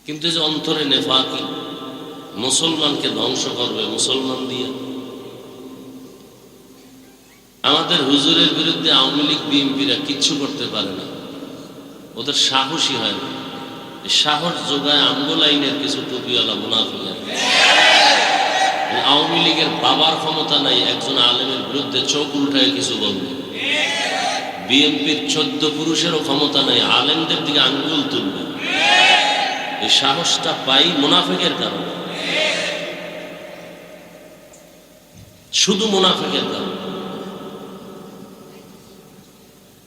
কিন্তু যে অন্তরে নেফাকি, মুসলমানকে ধ্বংস করবে মুসলমান দিয়ে। আমাদের হুজুরের বিরুদ্ধে আওয়ামী লীগ বিএনপিরা কিচ্ছু করতে পারে না, ওদের সাহসী হয় না। সাহস যোগায় আমগো লাইনের কিছু টুপিওয়ালা মুনাফিক। আওয়ামী লীগের বাবার ক্ষমতা নাই একজন আলেমের বিরুদ্ধে চোখ উল্টায় কিছু বলবে। বিএনপির 14 পুরুষেরও ক্ষমতা নাই আলেমদের দিকে আঙ্গুল তুলবে। এই সাহসটা পাই মুনাফিকের কারণে, শুধু মুনাফিকের কারণে।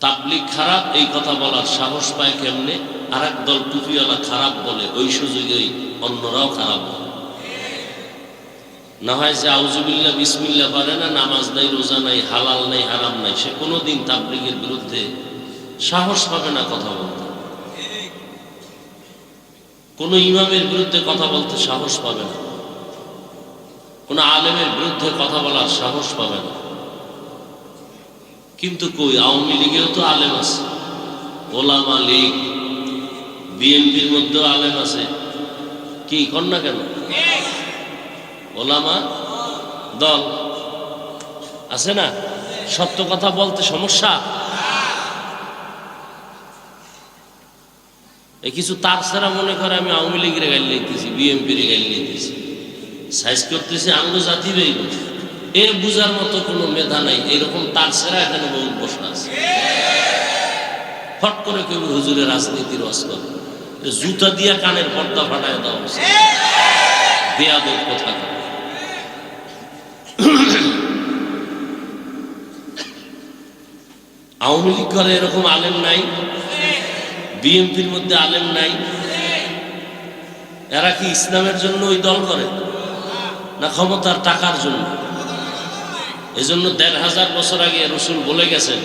তাবলীগ খারাপ এই কথা বলার সাহস পায় কেমনে? আর এক দল টুপিওয়ালা খারাপ বলে, ওই সুযোগেই অন্যরাও খারাপ বলে। না হয় যে আউযুবিল্লাহ বিসমিল্লাহ পারে না, নামাজ নাই, রোজা নাই, হালাল নাই, হারাম নাই, সে কোনোদিন তাবলীগের বিরুদ্ধে সাহস পাবে না কথা বলতে। কোন ইমামের বিরুদ্ধে কথা বলতে সাহস পাবে না, কোন আলেমের বিরুদ্ধে কথা বলার সাহস পাবে না। কিন্তু কই, আওয়ামী লীগেও তো আলেম আছে, ওলামা লীগ, বিএনপির মধ্যেও আলেম আছে। কি কর না কেন? ওলামা দল আছে না? সত্য কথা বলতে সমস্যা? এই কিছু তার ছাড়া মনে করে আমি আওয়ামী লীগের গাইল লিখতেছি, বিএনপির গাইল লিখতেছি, সাইজ করতেছি আঙ্গ জাতি বেইব। এ বুঝার মতো কোনো মেধা নাই। এরকম তার ছাড়া এখানে বহু বসা আছে। ফট করে কেউ হুজুরের রাজনীতির ওয়াজ করে, জুতা দিয়া কানের পর্দা ফাটায় দেওয়া উচিত। বেয়াদব কথা। আওয়ামী লীগ করে এরকম আলেম নাই, বিএনপির মধ্যে আলেম নাই। এরা কি ইসলামের জন্য ওই দল করে না ক্ষমতার টাকার জন্য? এজন্য ১৫০০ বছর আগে রসুল বলে গেছেন,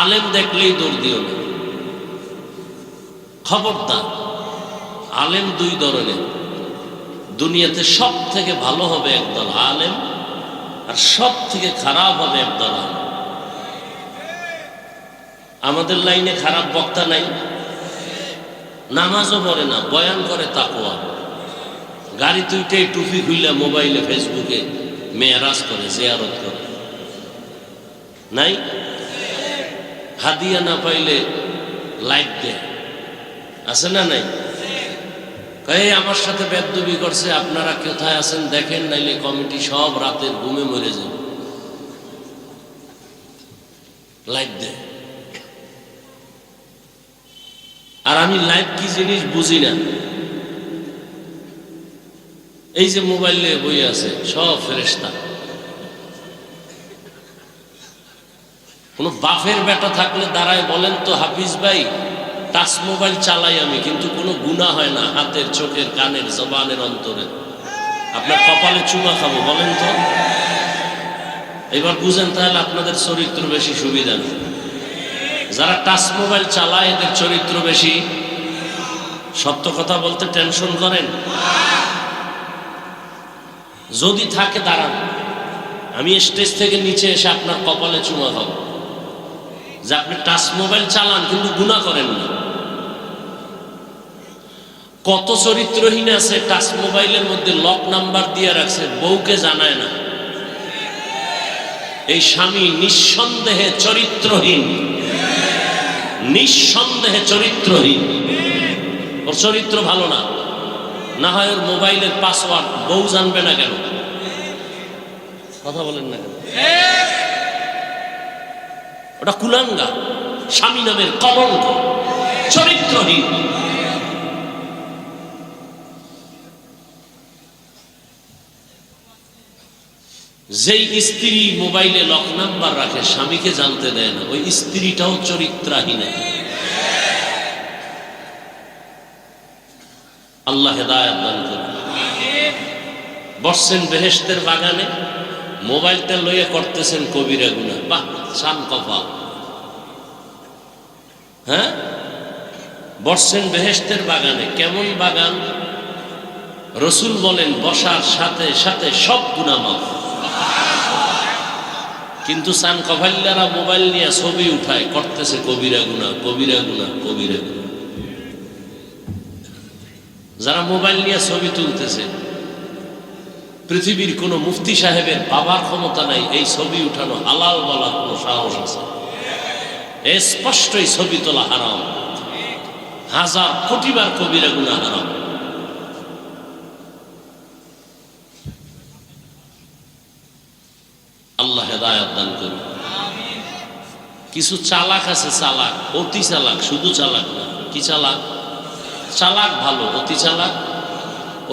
আলেম দেখলেই দৌড় দিও না। খবরদার, আলেম দুই ধরনের। দুনিয়াতে সব থেকে ভালো হবে একদল আলেম, আর সব থেকে খারাপ হবে একদল আলেম। আমাদের লাইনে খারাপ বক্তা নাই, নামাজও পড়ে না, বয়ান করে তাকওয়া। গাড়ি তুইটাই টুপি খুইলা মোবাইলে ফেসবুকে মেয়ারাজ করে, জিয়ারত করে। নাই? হাদিয়া না পাইলে লাইক দেয়, আছে না নাই? এই আমার সাথে বেদবি করছে, আপনারা কোথায় আছেন দেখেন, নাইলে কমিটি সব রাতের ঘুমে মরে যাবে। লাইক দেয়। আর আমি লাইভ কি জিনিস বুঝি না। এই যে মোবাইলে বই আছে সব ফেরেশতা। কোন বাপের বেটা থাকলে দাঁড়ায় বলেন তো, হাফিজ ভাই টাচ মোবাইল চালাই আমি, কিন্তু কোনো গুনাহ হয় না হাতের, চোখের, কানের, জবানের, অন্তরে। আপনার কপালে চুমা খাবো বলেন তো? এবার বুঝেন তাহলে আপনাদের চরিত্র বেশি সুবিধা নেই। যারা টাচ মোবাইল চালায় এদের চরিত্র বেশি। সত্য কথা বলতে টেনশন করেন? যদি থাকে দাঁড়ান, আমি স্টেজ থেকে নিচে এসে আপনার কপালে চুমা খাবো যে আপনি টাচ মোবাইল চালান কিন্তু গুনাহ করেন না। কত চরিত্রহীন আছে টাচ মোবাইলের মধ্যে লক নাম্বার দিয়ে রাখছে, বউকে জানায় না। এই স্বামী নিঃসন্দেহে চরিত্রহীন, নিঃসন্দেহে চরিত্রহীন। ওর চরিত্র ভালো না। না হয় ওর মোবাইলের পাসওয়ার্ড বউ জানবে না কেন? কথা বলেন না কেন? ওটা কুলাঙ্গা, স্বামী নামের কলঙ্ক, চরিত্রহীন। যেই স্ত্রী মোবাইলে লক নাম্বার রাখে, স্বামীকে জানতে দেয় না, ওই স্ত্রীটাও চরিত্রহীন। আল্লাহ হেদায়েত দান করুন। বসছেন বেহেশতের বাগানে, মোবাইলটা লইয়া করতেছেন কবিরা গুনাহ। বাহ, শান কপাল। হ্যাঁ, বসছেন বেহেশতের বাগানে। কেমন বাগান? রসুল বলেন বসার সাথে সাথে সব গুনাহ মাফ। কিন্তু সান কভাল্লারা মোবাইল নিয়ে ছবি উঠায়, করতেছে কবিরা গুনাহ, কবিরা গুনাহ, কবিরা গুনাহ। যারা মোবাইল নিয়ে ছবি তুলতেছে, পৃথিবীর কোন মুফতি সাহেবের বাবার ক্ষমতা নাই এই ছবি উঠানো হালাল বলার কোন সাহস আছে? স্পষ্টই ছবি তোলা হারাম, হাজার কোটিবার কবিরা গুনাহ হারাম। আল্লাহ হেদায়েত দান করুন। কিছু চালাক আছে, চালাক, অতি চালাক, শুধু চালাক না। কি চালাক? চালাক ভালো, অতি চালাক,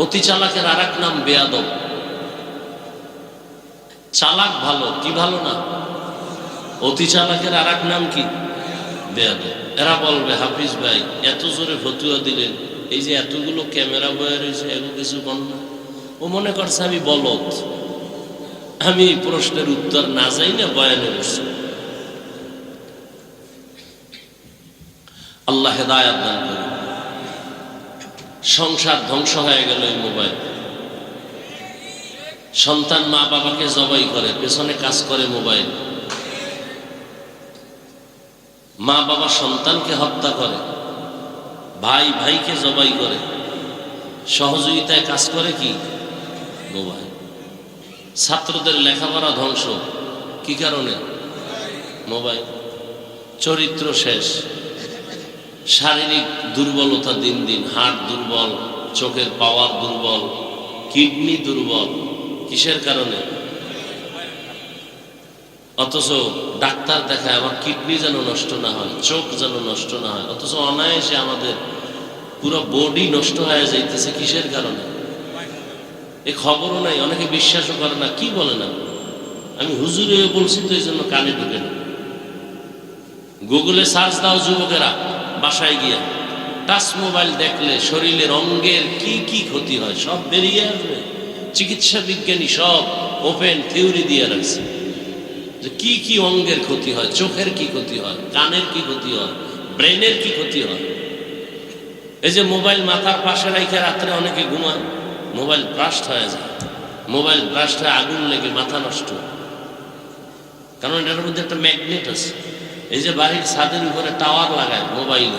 অতি চালাকের আর এক নাম বেয়াদব। চালাক ভালো, কি ভালো না? অতি চালাকের আর এক নাম কি? বেয়াদব। এরা বলবে হাফিজ ভাই এত জোরে ফতুয়া দিলেন, এই যে এতগুলো ক্যামেরা বয়ে রয়েছে এগুলো কিছু বল না। ও মনে করছে আমি বলদ, আমি প্রশ্নের উত্তর না যাই না বয়ানে বসছি। আল্লাহ হেদায়েত দান করুন। সংসার ধ্বংস হয়ে গেল এই মোবাইল। সন্তান মা বাবাকে জবাই করে, পেছনে কাজ করে মোবাইল। মা বাবা সন্তানকে হত্যা করে, ভাই ভাইকে জবাই করে, সহযোগিতায় কাজ করে কি? মোবাইল। ছাত্রদের লেখাপড়া ধ্বংস, কি কারণে? মোবাইল। চরিত্র শেষ, শারীরিক দুর্বলতা দিন দিন, হার্ট দুর্বল, চোখের পাওয়ার দুর্বল, কিডনি দুর্বল। কিসের কারণে? অথচ ডাক্তার দেখায় আমার কিডনি যেন নষ্ট না হয়, চোখ যেন নষ্ট না হয়, অথচ অনায়াসে আমাদের পুরো বডি নষ্ট হয়ে যাইতেছে। কিসের কারণে? এ খবরও নাই, অনেকে বিশ্বাসও করে না। কি বলে না, আমি হুজুরে বলছি তো এই জন্য কানে ঢুকে না। গুগলে সার্চ দাও যুবকেরা, বাসায় গিয়া টাচ মোবাইল দেখলে শরীরের অঙ্গের কি কি ক্ষতি হয় সব বেরিয়ে আসবে। চিকিৎসা বিজ্ঞানী সব ওপেন থিওরি দিয়ে রাখছে যে কি কি অঙ্গের ক্ষতি হয়, চোখের কি ক্ষতি হয়, কানের কি ক্ষতি হয়, ব্রেনের কি ক্ষতি হয়। এই যে মোবাইল মাথার পাশে রাখে রাত্রে অনেকে ঘুমায়, মোবাইল ব্রাস্ট হয়ে যায়, মোবাইল ব্রাস্ট হয়ে আগুন লেগে মাথা নষ্ট। কারণ এটার মধ্যে একটা ম্যাগনেট আছে। এই যে বাড়ির ছাদের উপরে টাওয়ার লাগায় মোবাইল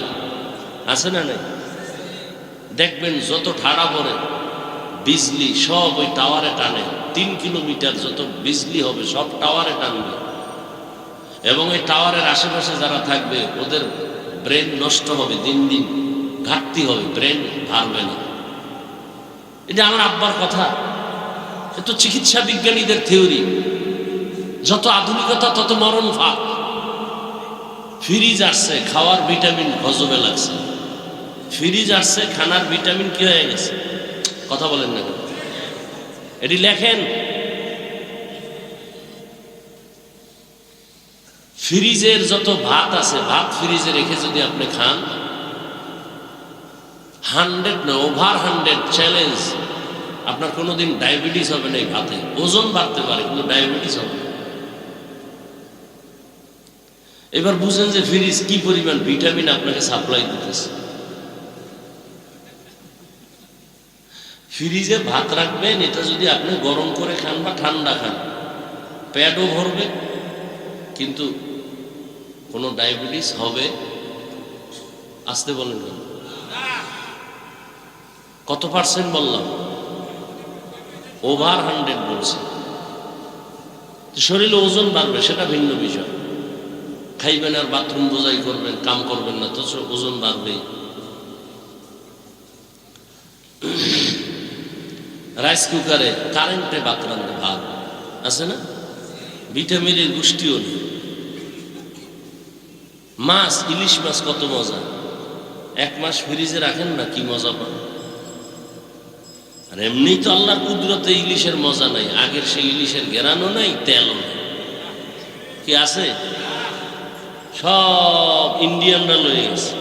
আছে না নাই? দেখবেন যত ঠাড়া পড়ে বিজলি সব ওই টাওয়ারে টানে। 3 কিলোমিটার যত বিজলি হবে সব টাওয়ারে টানবে। এবং এই টাওয়ারের আশেপাশে যারা থাকবে ওদের ব্রেন নষ্ট হবে, দিন দিন ঘাটতি হবে, ব্রেন হারবে না। এটা আমার আব্বার কথা, এ তো চিকিৎসা বিজ্ঞানীদের থিওরি। যত আধুনিকতা তত মরণ ফাঁক। ফ্রিজ আসছে, খাওয়ার ভিটামিন হজমে লাগছে। ফ্রিজ আসছে, খানার ভিটামিন কি হয়ে গেছে? কথা বলেন না কেন? এটি লেখেন। ফ্রিজের যত ভাত আছে, ভাত ফ্রিজে রেখে যদি আপনি খান, 100 না ওভার 100 চ্যালেঞ্জ, আপনার কোনোদিন ডায়াবেটিস হবে না। এই ভাতে ওজন বাড়তে পারে কিন্তু ডায়াবেটিস হবে না। এবার বুঝেন যে ফ্রিজ কি পরিমাণ ভিটামিন আপনাকে সাপ্লাই দিতেছে। ফ্রিজে ভাত রাখবেন, এটা যদি আপনি গরম করে খান বা ঠান্ডা খান, পেটও ভরবে কিন্তু কোনো ডায়াবেটিস হবে? আসতে বলেন কেন? কত পার্সেন্ট বললাম? ওভার 100 বলছে। শরীরে ওজন বাড়বে সেটা ভিন্ন বিষয়। খাইবেন আর বাথরুম বোঝাই করবেন, কাম করবেন না, তো ওজন বাড়বেই। রাইস কুকারে কারেন্টে ভাত রান্ধে, ভাত আছে না, ভিটামিনের গোষ্ঠীও নেই। মাছ, ইলিশ মাছ কত মজা, 1 মাস ফ্রিজে রাখেন না, কি মজা পান। আর এমনি তো আল্লাহর কুদরতে ইলিশের মজা নাই, আগের সেই ইলিশের ঘেরানো নাই, তেলও নেই। কি আছে? সব ইন্ডিয়ানরা লয়ে গেছে।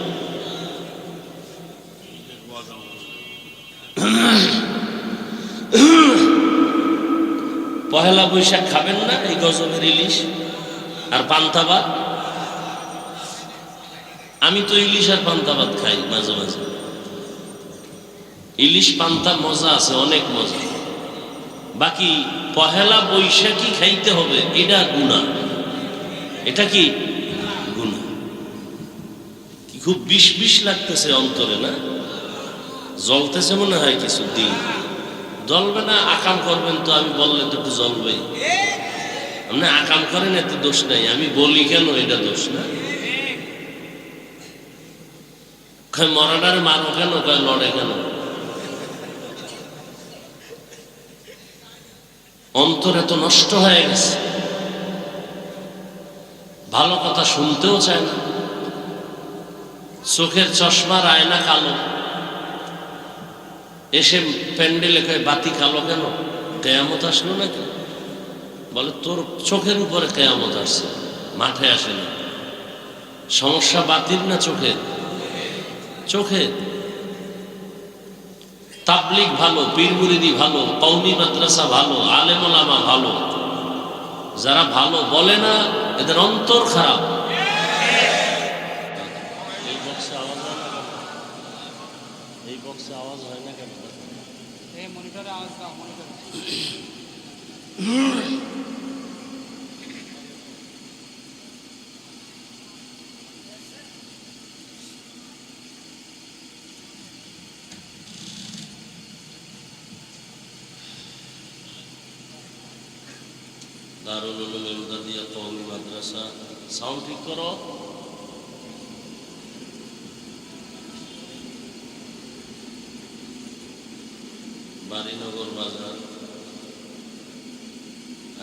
পহেলা বৈশাখ খাবেন না এই গজবের ইলিশ আর পান্তা ভাত? আমি তো ইলিশ আর পান্তা ভাত খাই মাঝে মাঝে। ইলিশ পান্তার মজা আছে, অনেক মজা। বাকি পহেলা বৈশাখী খাইতে হবে, এটা গুনাহ। এটা কি গুনাহ? কি খুব বিষ বিষ লাগতেছে অন্তরে না? জ্বলতেছে মনে হয় কিছু দিন, জ্বলবে না? আকাম করবেন তো, আমি বললে তো একটু জ্বলবেই। আপনি আকাম করেন, এতে দোষ নাই, আমি বলি কেন এটা দোষ না? মরাডার মারো কেন, লড়ে কেন? অন্তর এত নষ্ট হয়ে গেছে, ভালো কথা শুনতেও চায় না। চোখের চশমার আয়না কালো, এসে প্যান্ডেলে কয় বাতি কালো কেন? কেয়ামত আসলো নাকি? বলে তোর চোখের উপরে কেয়ামত আসছে, মাঠে আসে না। সমস্যা বাতির না চোখের? চোখের। তাবলিগ ভালো, পীর মুরিদি ভালো, কওমি মাদ্রাসা ভালো, আলেম ওলামা ভালো, যারা ভালো বলে না এদের অন্তর খারাপ। এই বক্সে আওয়াজ হয় না কেন? এই বক্সে আওয়াজ হয় না কেন? এই মনিটরে আওয়াজ দাও, মনিটরে। দারুল উলুম ইমদাদিয়া কওমি মাদ্রাসা, সাউন্ড ঠিক করো। বাড়িনগর বাজার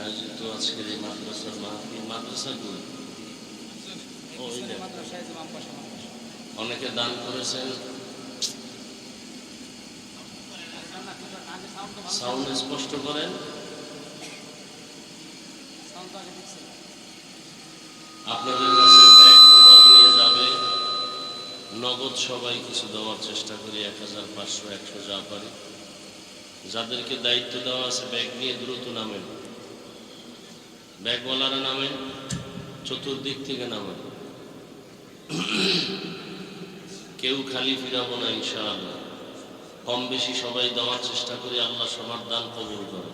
আয়োজিত আজকের এই মাদ্রাসার মাহফিল। মাদ্রাসার গুলো অনেকে দান করেছেন। সাউন্ড স্পষ্ট করেন। আপনাদের কাছে ব্যাগ রুমাল নিয়ে যাবে, নগদ সবাই কিছু দেওয়ার চেষ্টা করি, 1000, 500, 100 যা পারি। যাদেরকে দায়িত্ব দেওয়া আছে ব্যাগ নিয়ে দ্রুত নামেন, ব্যাগওয়ালারা নামেন, চতুর্দিক থেকে নামেন, কেউ খালি ফিরাবো না ইনশাআল্লাহ। কম বেশি সবাই দেওয়ার চেষ্টা করি, আল্লাহ সবার দান কবুল করে।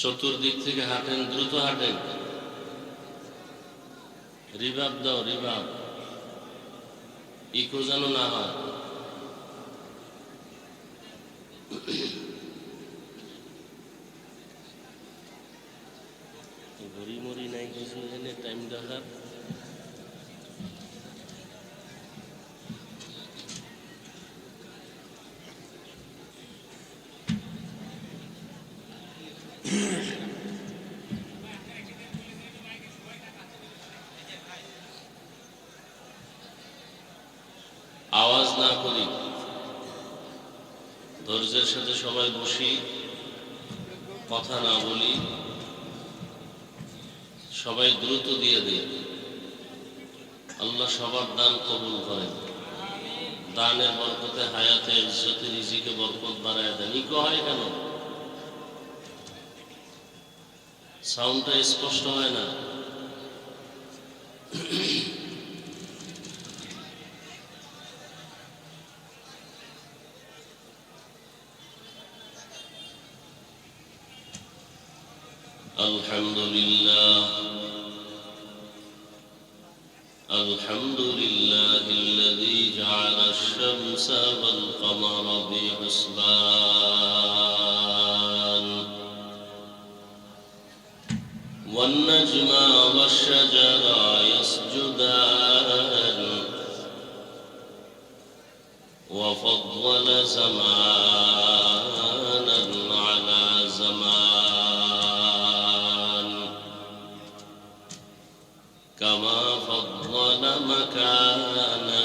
চতুর্দিক থেকে হাঁটেন, দ্রুত হাঁটেন। রিভাব দাও, রিভাব, ইকো যেন না হয়। ঘড়ি মরি নাই কিছু, এনে টাইম দেখার। আওয়াজ না করি, ধৈর্যের সাথে সবাই বসি, কথা না বলি, সবাই দ্রুত দিয়ে দিই। আল্লাহ সবার দান কবুল করেন। দানের বরকতে হায়াতে ইজ্জতে রিজিকে বরকত বাড়ায় দেন। ইকো হয় কেন? সাউন্ডটা স্পষ্ট হয় না। আলহামদুলিল্লাহ, আলহামদুলিল্লাহ الذي جعل الشمس والقمر بحسبان والنجم والشجر يسجدان وفضل زمانا على زمان كما فضل مكانا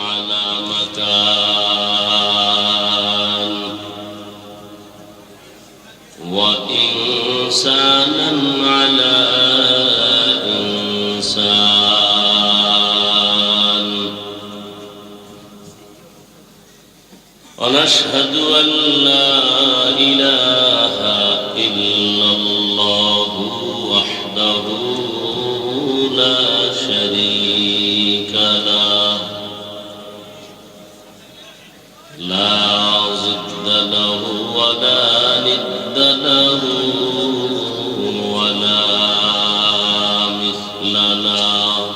على مكان وإنسانا على إنسان ونشهد أن لا إله إلا الله وحده لا شريك له لا ضد له ولا ند له ولا مثل له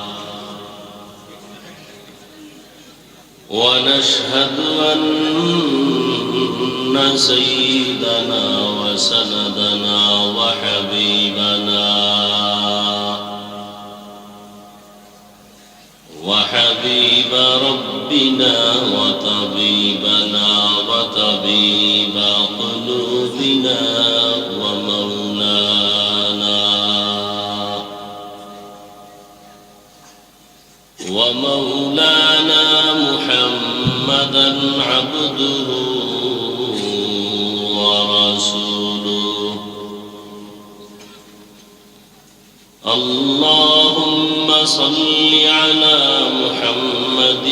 ونشهد أن سيدنا وسندنا وحبيب ربنا وطبيبنا وطبيب قلوبنا ومولانا محمدا عبده ورسوله اللهم صل على محمد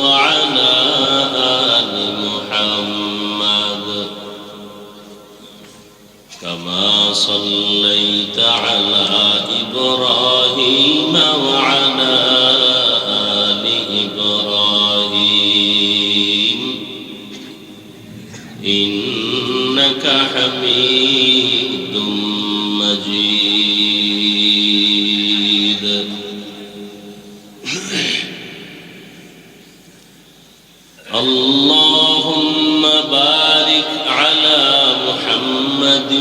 وعلى آل محمد كما صليت على إبراهيم وعلى آل إبراهيم إنك حميد مجيد اللهم بارك على محمد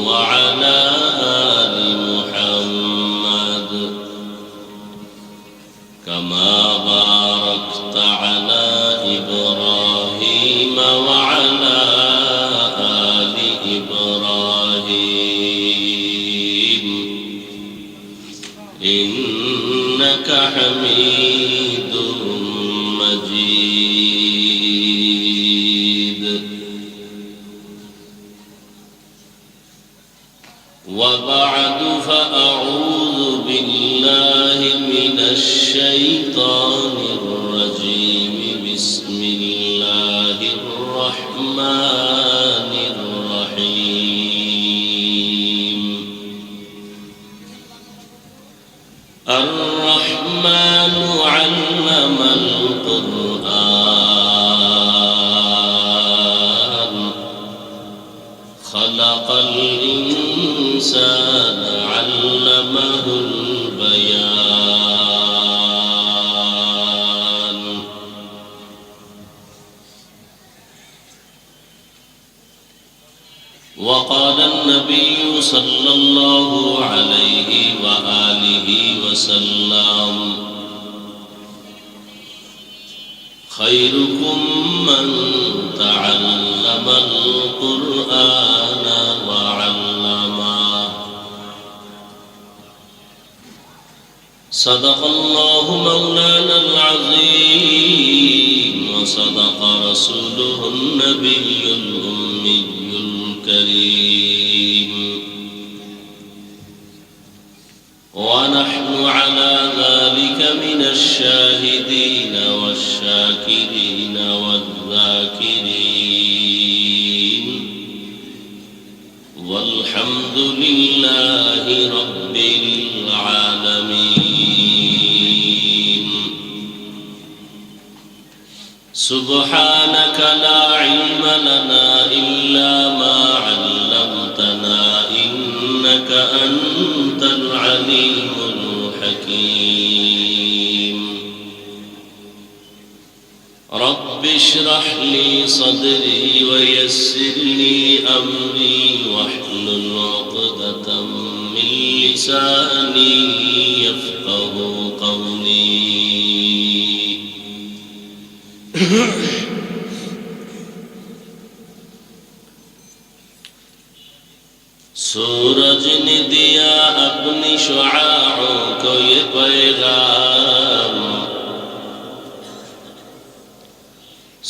وعلى آل محمد كما باركت على إبراهيم وعلى آل إبراهيم إنك حميد مجيد وبعد فأعوذ بالله من الشيطان الرجيم بسم الله الرحمن الرحيم الرحمن علم القرآن خلق الإنسان علمه البيان وقال النبي صلى الله عليه وآله وسلم خيركم من تعلم القرآن وعلمه صدق الله مولانا العظيم وصدق رسوله النبي الأمي الكريم ونحن على ذلك من الشاهدين والشاكرين والذاكرين والحمد لله رب العالمين سبحانك لا علم لنا إلا ما علمتنا إنك أنت العليم الحكيم رب اشرح لي صدري ويسر لي أمري واحلل عقدة من لساني يفقه قولي सूरज ने दिया अपनी शुआओं को ये पैगाम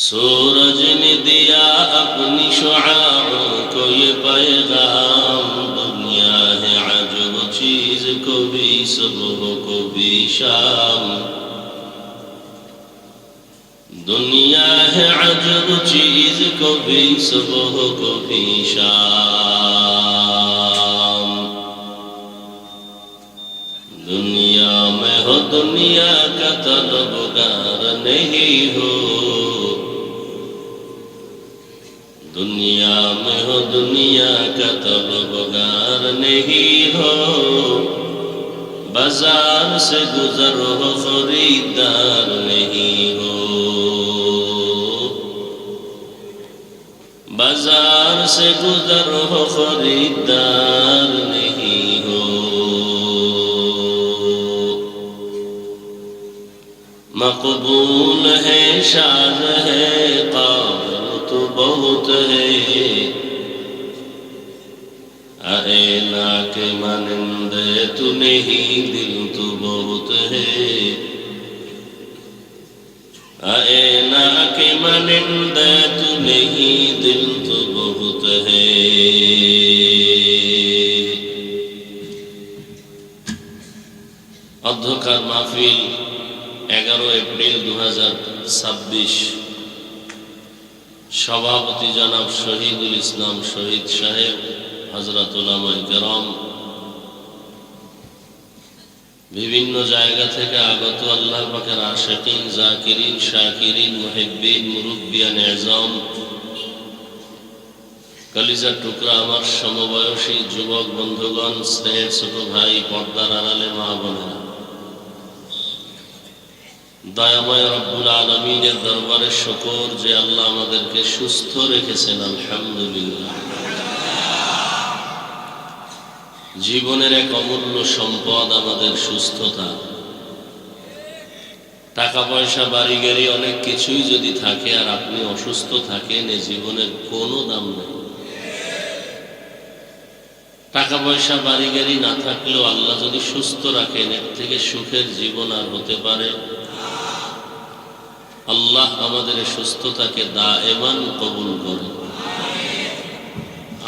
सूरज ने दिया अपनी शुआओं को ये पैगाम दुनिया है अजब चीज को भी सुबह को भी शाम दुनिया है अजब चीज को भी सुबह को भी शाम दुनिया में हो दुनिया का तलबगार नहीं हो दुनिया में हो दुनिया का तलबगार नहीं हो, बाजार से गुजर हो खरीदार नहीं हो, बाजार से गुजर हो खरीदार नहीं हो। मकबूल है शाद है काबिल तो बहुत है, आईना के मानिंदे तू नहीं दिल तो बहुत है, आईना के मानिंदे तू नहीं दिल तो बहुत है। অধ্যকার মাহফিল 11 এপ্রিল 2026। সভাপতি জনাব শহীদুল ইসলাম শহীদ সাহেব, হযরত উলামায়ে কেরাম, বিভিন্ন জায়গা থেকে আগত আল্লাহ পাকের আশিকিন, জাকিরিন, শাকিরিন, মুহিব্বিন, মুরব্বিয়ান এজাম, কলিজার টুকরা আমার সমবয়সী যুবক বন্ধুগণ, স্নেহের ছোট ভাই, পর্দার আড়ালে মা বোনেরা, দয়াময় রব্বুল আলামিনের দরবারে শুকর যে আল্লাহ আমাদেরকে সুস্থ রেখেছেন, আলহামদুলিল্লাহ। জীবনের এক অমূল্য সম্পদ আমাদের সুস্থতা। টাকা পয়সা বাড়ি গাড়ি অনেক কিছুই যদি থাকে আর আপনি অসুস্থ থাকেন, এ জীবনের কোনো দাম নেই। টাকা পয়সা বাড়ি গাড়ি না থাকলেও আল্লাহ যদি সুস্থ রাখেন, এর থেকে সুখের জীবন আর হতে পারে? আল্লাহ আমাদের সুস্থতাকে দায়েমান কবুল করে।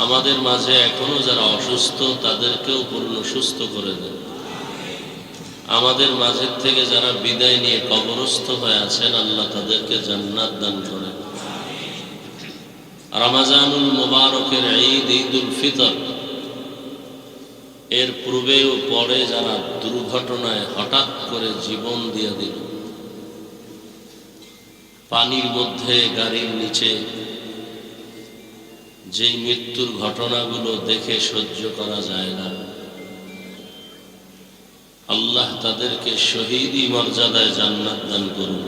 আমাদের মাঝে এখনো যারা অসুস্থ তাদেরকেও পূর্ণ সুস্থ করে দেন। আমাদের মাঝের থেকে যারা বিদায় নিয়ে কবরস্থ হয়ে আছেন, আল্লাহ তাদেরকে জান্নাত দান করেন। রমজানুল মুবারকের ঈদ, ঈদুল ফিতর, এর পূর্বে ও পরে যারা দুর্ঘটনায় হঠাৎ করে জীবন দিয়ে দিল, পানির মধ্যে, গাড়ির নিচে, যেই মৃত্যুর ঘটনাগুলো দেখে সহ্য করা যায় না, আল্লাহ তাদেরকে শহীদি মর্যাদায় জান্নাত দান করুন।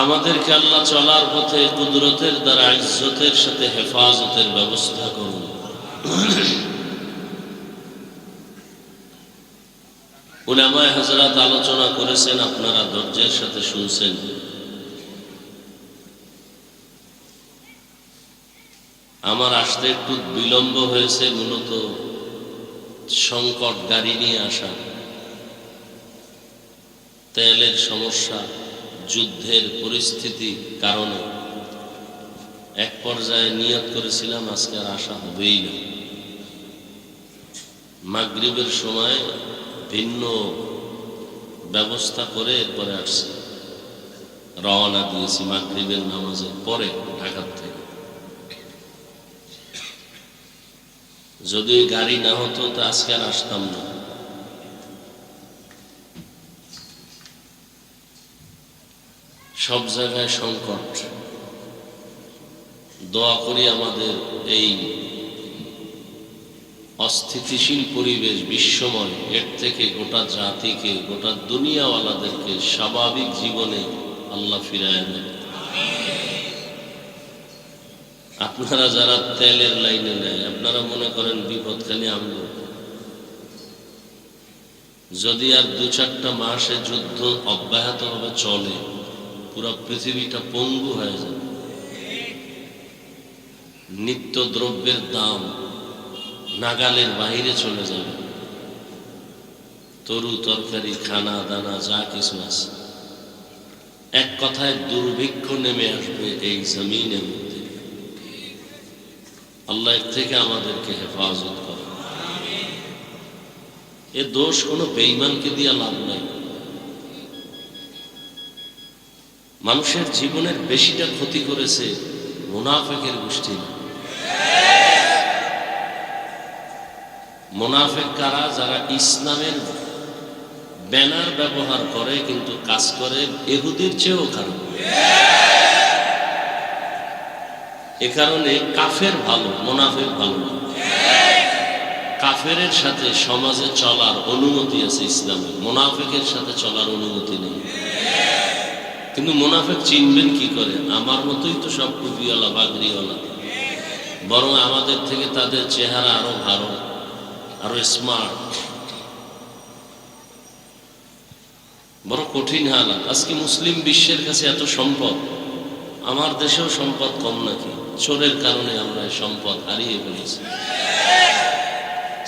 আমাদেরকে আল্লাহ চলার পথে কুদরতের দ্বারা ইজ্জতের সাথে হেফাজতের ব্যবস্থা করুন। উলামায়ে হযরত আলোচনা করেছেন, আপনারা ধৈর্যের সাথে শুনছেন। আমার আসতে একটু বিলম্ব হয়েছে, মূলত সংকট গাড়ি নিয়ে আসা, তেলের সমস্যা, যুদ্ধের পরিস্থিতি কারণে এক পর্যায়ে নিয়ত করেছিলাম আজকে আর আসা হবেই না। মাগরিবের সময় ভিন্ন ব্যবস্থা করে এরপরে আসছি, রওনা দিয়েছি মাগরিবের নামাজের পরে ঢাকার থেকে। যদি গাড়ি না হতো তো আজকে আর আসতাম না। সব জায়গায় সংকট। দোয়া করি আমাদের এই অস্থিতিশীল পরিবেশ, বিশ্বময়, এর থেকে গোটা জাতিকে, গোটা দুনিয়াওয়ালাদেরকে স্বাভাবিক জীবনে আল্লাহ ফিরায় দেন। আপনারা যারা তেলের লাইনে নেয়, আপনারা মনে করেন বিপদ খালি আমল। যদি আর 2-4টা মাসে যুদ্ধ অব্যাহতভাবে চলে, পুরো পৃথিবীটা পঙ্গু হয়ে যাবে। নিত্য দ্রব্যের দাম নাগালের বাইরে চলে যাবে। তরু তরকারি, খানা দানা যা কিছু আছে, এক কথায় দুর্ভিক্ষ নেমে আসবে এই জমিনের মধ্যে। আল্লাহ এর থেকে আমাদেরকে হেফাজত করে। এ দোষ কোনো বেঈমানকে দিয়ে লাভ নাই। মানুষের জীবনের বেশিটা ক্ষতি করেছে মুনাফিকের গোষ্ঠী। মুনাফিক কারা? যারা ইসলামের ব্যানার ব্যবহার করে কিন্তু কাজ করে ইহুদির চেয়েও খারাপ। এ কারণে কাফের ভালো, মুনাফিক ভালো না। কাফেরের সাথে সমাজে চলার অনুমতি আছে ইসলামে, মুনাফিকের সাথে চলার অনুমতি নেই। কিন্তু মুনাফিক চিনবেন কি করে? আমার মতোই তো সব টুপিওয়ালা বাগড়িওয়ালা, বরং আমাদের থেকে তাদের চেহারা আরো ভালো, আরো স্মার্ট। বড় কঠিন হালাত। আজকে মুসলিম বিশ্বের কাছে এত সম্পদ, আমার দেশেও সম্পদ কম নাকি? চোরের কারণে আমরা সম্পদ হারিয়ে ফেলেছি।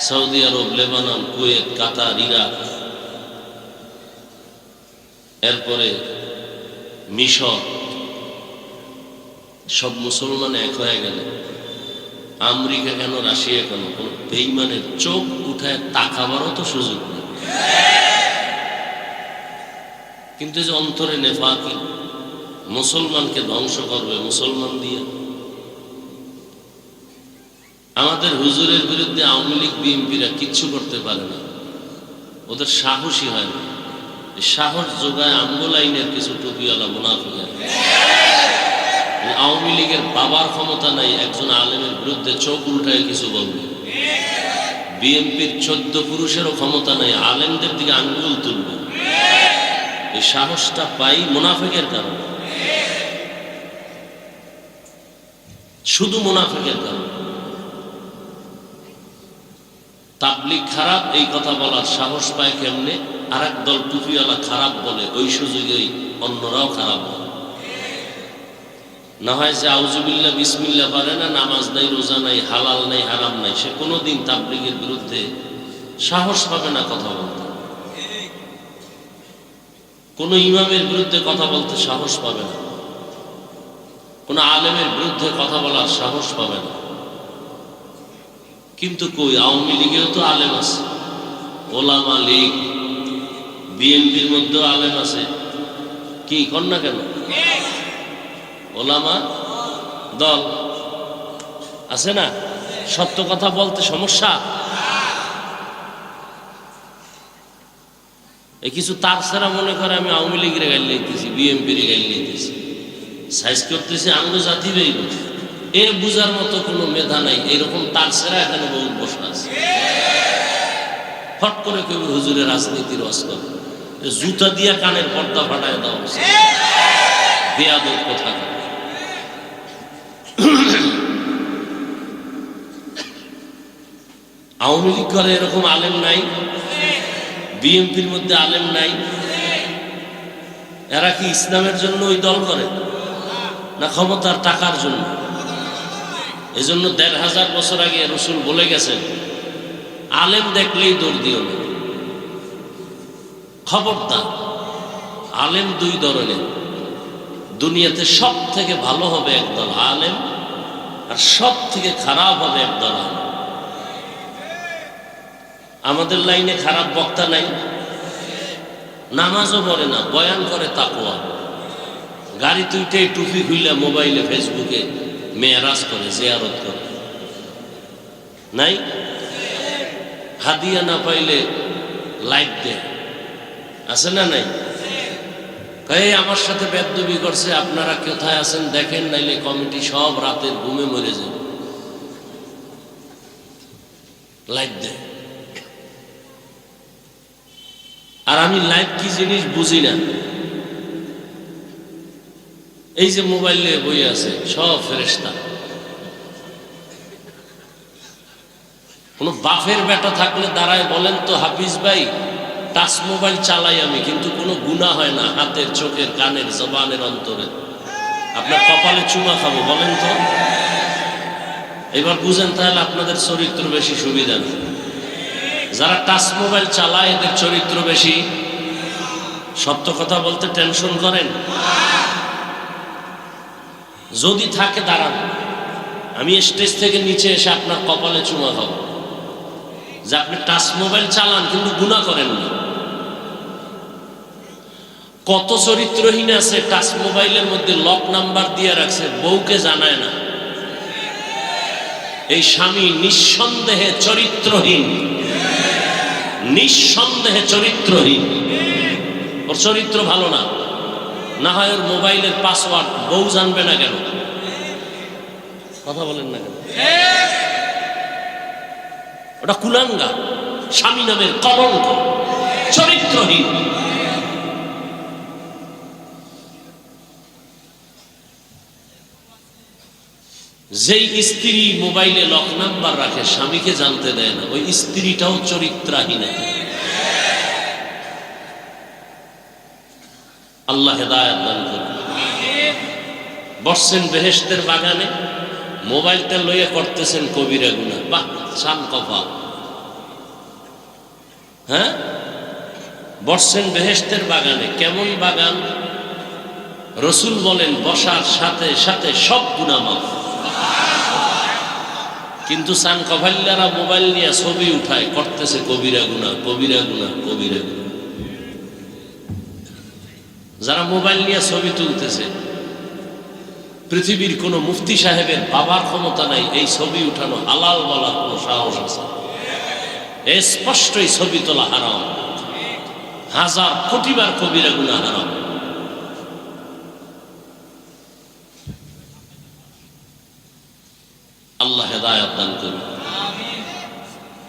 সৌদি আরব, লেবানন, কুয়েত, কাতার, ইরাক, এরপরে মিশর, সব মুসলমান এক হয়ে গেল। আমেরিকা কেন, রাশিয়া কেন? কোন বেঈমানের চোখ উঠায় তাকাবারও তো সুযোগ নেই। কিন্তু যে অন্তরে নেফাকি, মুসলমানকে ধ্বংস করবে মুসলমান দিয়ে। আমাদের হুজুরের বিরুদ্ধে আওয়ামী লীগ, বিএনপিরা কিচ্ছু করতে পারে না, ওদের সাহসী হয় না। সাহস যোগায় আমগো লাইনের কিছু টুপিওয়ালা মুনাফিক। আওয়ামী লীগের বাবার ক্ষমতা নাই একজন আলেমের বিরুদ্ধে চোখ উল্টায় কিছু বলবে। বিএনপির 14 পুরুষেরও ক্ষমতা নাই আলেমদের দিকে আঙ্গুল তুলবে। এই সাহসটা পাই মুনাফিকের কারণে, শুধু মুনাফিকের কারণে। তাবলীগ খারাপ এই কথা বলার সাহস পায় কেমনে? আর এক দল টুপিওয়ালা খারাপ বলে, ওই সুযোগেই অন্যরাও খারাপ বলে। না হয় যে আউযুবিল্লাহ বিসমিল্লাহ পারে না, নামাজ নাই, রোজা নাই, হালাল নাই, হারাম নাই, সে কোনোদিন তাবলীগের বিরুদ্ধে সাহস পাবে না কথা বলতে। কোন ইমামের বিরুদ্ধে কথা বলতে সাহস পাবে না, কোন আলেমের বিরুদ্ধে কথা বলার সাহস পাবে না। কিন্তু কই, আওয়ামী লীগেও তো আলেম আছে, ওলামা লীগ, বিএনপির মধ্যেও আলেম আছে। কি কর না কেন? ওলামা দল আছে না? সত্য কথা বলতে সমস্যা? এই কিছু তার ছাড়া মনে করে আমি আওয়ামী লীগের গাইল নিতেছি, বিএনপির গাইল নিতেছি, সাইজ করতেছি আঙ্গ জাতি বেই। এ বুঝার মতো কোনো মেধা নাই। এরকম তার ছাড়া এখানে বহু বসা আছে। ফট করে কেউ হুজুরের রাজনীতির ওয়াজ করে, জুতা দিয়া কানের পর্দা ফাটায় দেওয়া উচিত। বেয়াদব কথা। আওয়ামী লীগ করে এরকম আলেম নাই, বিএনপির মধ্যে আলেম নাই। এরা কি ইসলামের জন্য ওই দল করে, না ক্ষমতার টাকার জন্য? এজন্য ১৫০০ বছর আগে রসুল বলে গেছেন, আলেম দেখলেই দৌড় দিও না। খবরদার, আলেম দুই ধরনের। দুনিয়াতে সব থেকে ভালো হবে একদল আলেম, আর সব থেকে খারাপ হবে একদল আলেম। আমাদের লাইনে খারাপ বক্তা নাই, নামাজও পড়ে না, বয়ান করে তাকওয়া। গাড়ি তুইটে টুপি খুইলা মোবাইলে, ফেসবুকে মেয়ারাজ করে, জিয়ারত করে। নাই? হাদিয়া না পাইলে লাইক দেয়, আছে না নাই? এই আমার সাথে বেদবি করছে, আপনারা কোথায় আছেন দেখেন, নাইলে কমিটি সব রাতের ঘুমে মরে যাবে। লাইক দেয়। আর আমি লাইভ কি জিনিস বুঝি না। এই যে মোবাইলে বই আছে, সব ফেরেশতা। কোন বাপের বেটা থাকলে দাঁড়ায় বলেন তো, হাফিজ ভাই টাচ মোবাইল চালাই আমি, কিন্তু কোনো গুনাহ হয় না হাতের, চোখের, কানের, জবানের, অন্তরে। আপনার কপালে চুমা খাবো বলেন তো? এবার বুঝেন তাহলে আপনাদের চরিত্র বেশি সুবিধা নেই। যারা টাচ মোবাইল চালায় এদের চরিত্র বেশি। সত্য কথা বলতে টেনশন করেন? যদি থাকে দাঁড়ান, আমি স্টেজ থেকে নিচে এসে আপনার কপালে চুমা খাবো যে আপনি টাচ মোবাইল চালান কিন্তু গুনাহ করেন না। কত চরিত্রহীন আছে টাচ মোবাইলের মধ্যে লক নাম্বার দিয়ে রাখছে, বউকে জানায় না। এই স্বামী নিঃসন্দেহে চরিত্রহীন, নিঃসন্দেহে চরিত্রহীন। ওর চরিত্র ভালো না, না হয় ওর মোবাইলের পাসওয়ার্ড বউ জানবে না কেন? কথা বলেন না কেন? ওটা কুলাঙ্গা, স্বামী নামের কলঙ্ক, চরিত্রহীন। যেই স্ত্রী মোবাইলে লক নাম্বার রাখে, স্বামীকে জানতে দেয় না, ওই স্ত্রীটাও চরিত্রহীন। আল্লাহ হেদায়েত দান করুন। বসছেন বেহেশতের বাগানে, মোবাইলটা লইয়া করতেছেন কবিরা গুনাহ। বাহ, সান কফা। হ্যাঁ, বসছেন বেহেশতের বাগানে। কেমন বাগান? রসুল বলেন বসার সাথে সাথে সব গুনাহ মাফ। কিন্তু সান কফাল্লারা মোবাইল নিয়ে ছবি উঠায়, করতেছে কবিরা গুনাহ, কবিরা গুনাহ, কবিরা গুনাহ। যারা মোবাইল নিয়ে ছবি তুলতেছে, পৃথিবীর কোন মুফতি সাহেবের বাবার ক্ষমতা নাই এই ছবি উঠানো হালাল বলার কোন সাহস আছে? স্পষ্টই ছবি তোলা হারাম, হাজার কোটিবার কবিরা গুনাহ হারাম। আল্লাহ হেদায়েত দান করুন।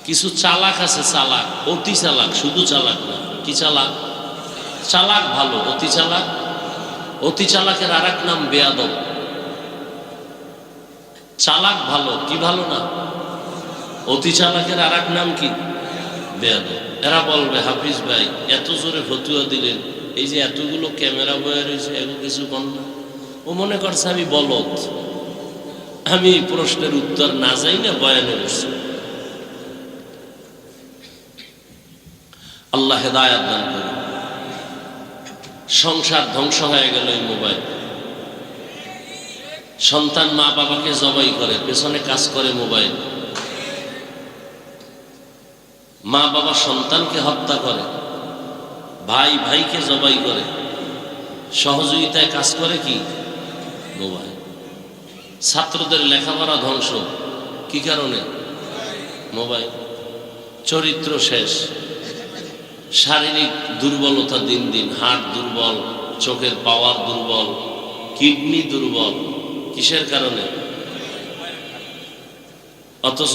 কিছু চালাক আছে, চালাক, অতি চালাক, শুধু চালাক না। কি চালাক? চালাক ভালো, অতি চালাক। অতি চালাকের আর এক নাম বেয়াদব। চালাক ভালো, কি ভালো না? অতি চালাকের আর এক নাম কি? বেয়াদব। এরা বলবে হাফিজ ভাই এত জোরে ফতুয়া দিলেন, এই যে এতগুলো ক্যামেরা বয়ে রয়েছে, এগুলো কিছু কম না? ও মনে করছে আমি বলদ, আমি প্রশ্নের উত্তর না যাই না বয়ানে বসছি। আল্লাহ হেদায়েত দান করুন। সংসার ধ্বংস হয়ে গেল এই মোবাইল। সন্তান মা বাবাকে জবাই করে, পেছনে কাজ করে মোবাইল। মা বাবা সন্তানকে হত্যা করে, ভাই ভাইকে জবাই করে, সহযোগিতায় কাজ করে কি? মোবাইল। ছাত্রদের লেখাপড়া ধ্বংস, কি কারণে? মোবাইল। চরিত্র শেষ, শারীরিক দুর্বলতা দিন দিন, হার্ট দুর্বল, চোখের পাওয়ার দুর্বল, কিডনি দুর্বল। কিসের কারণে? অথচ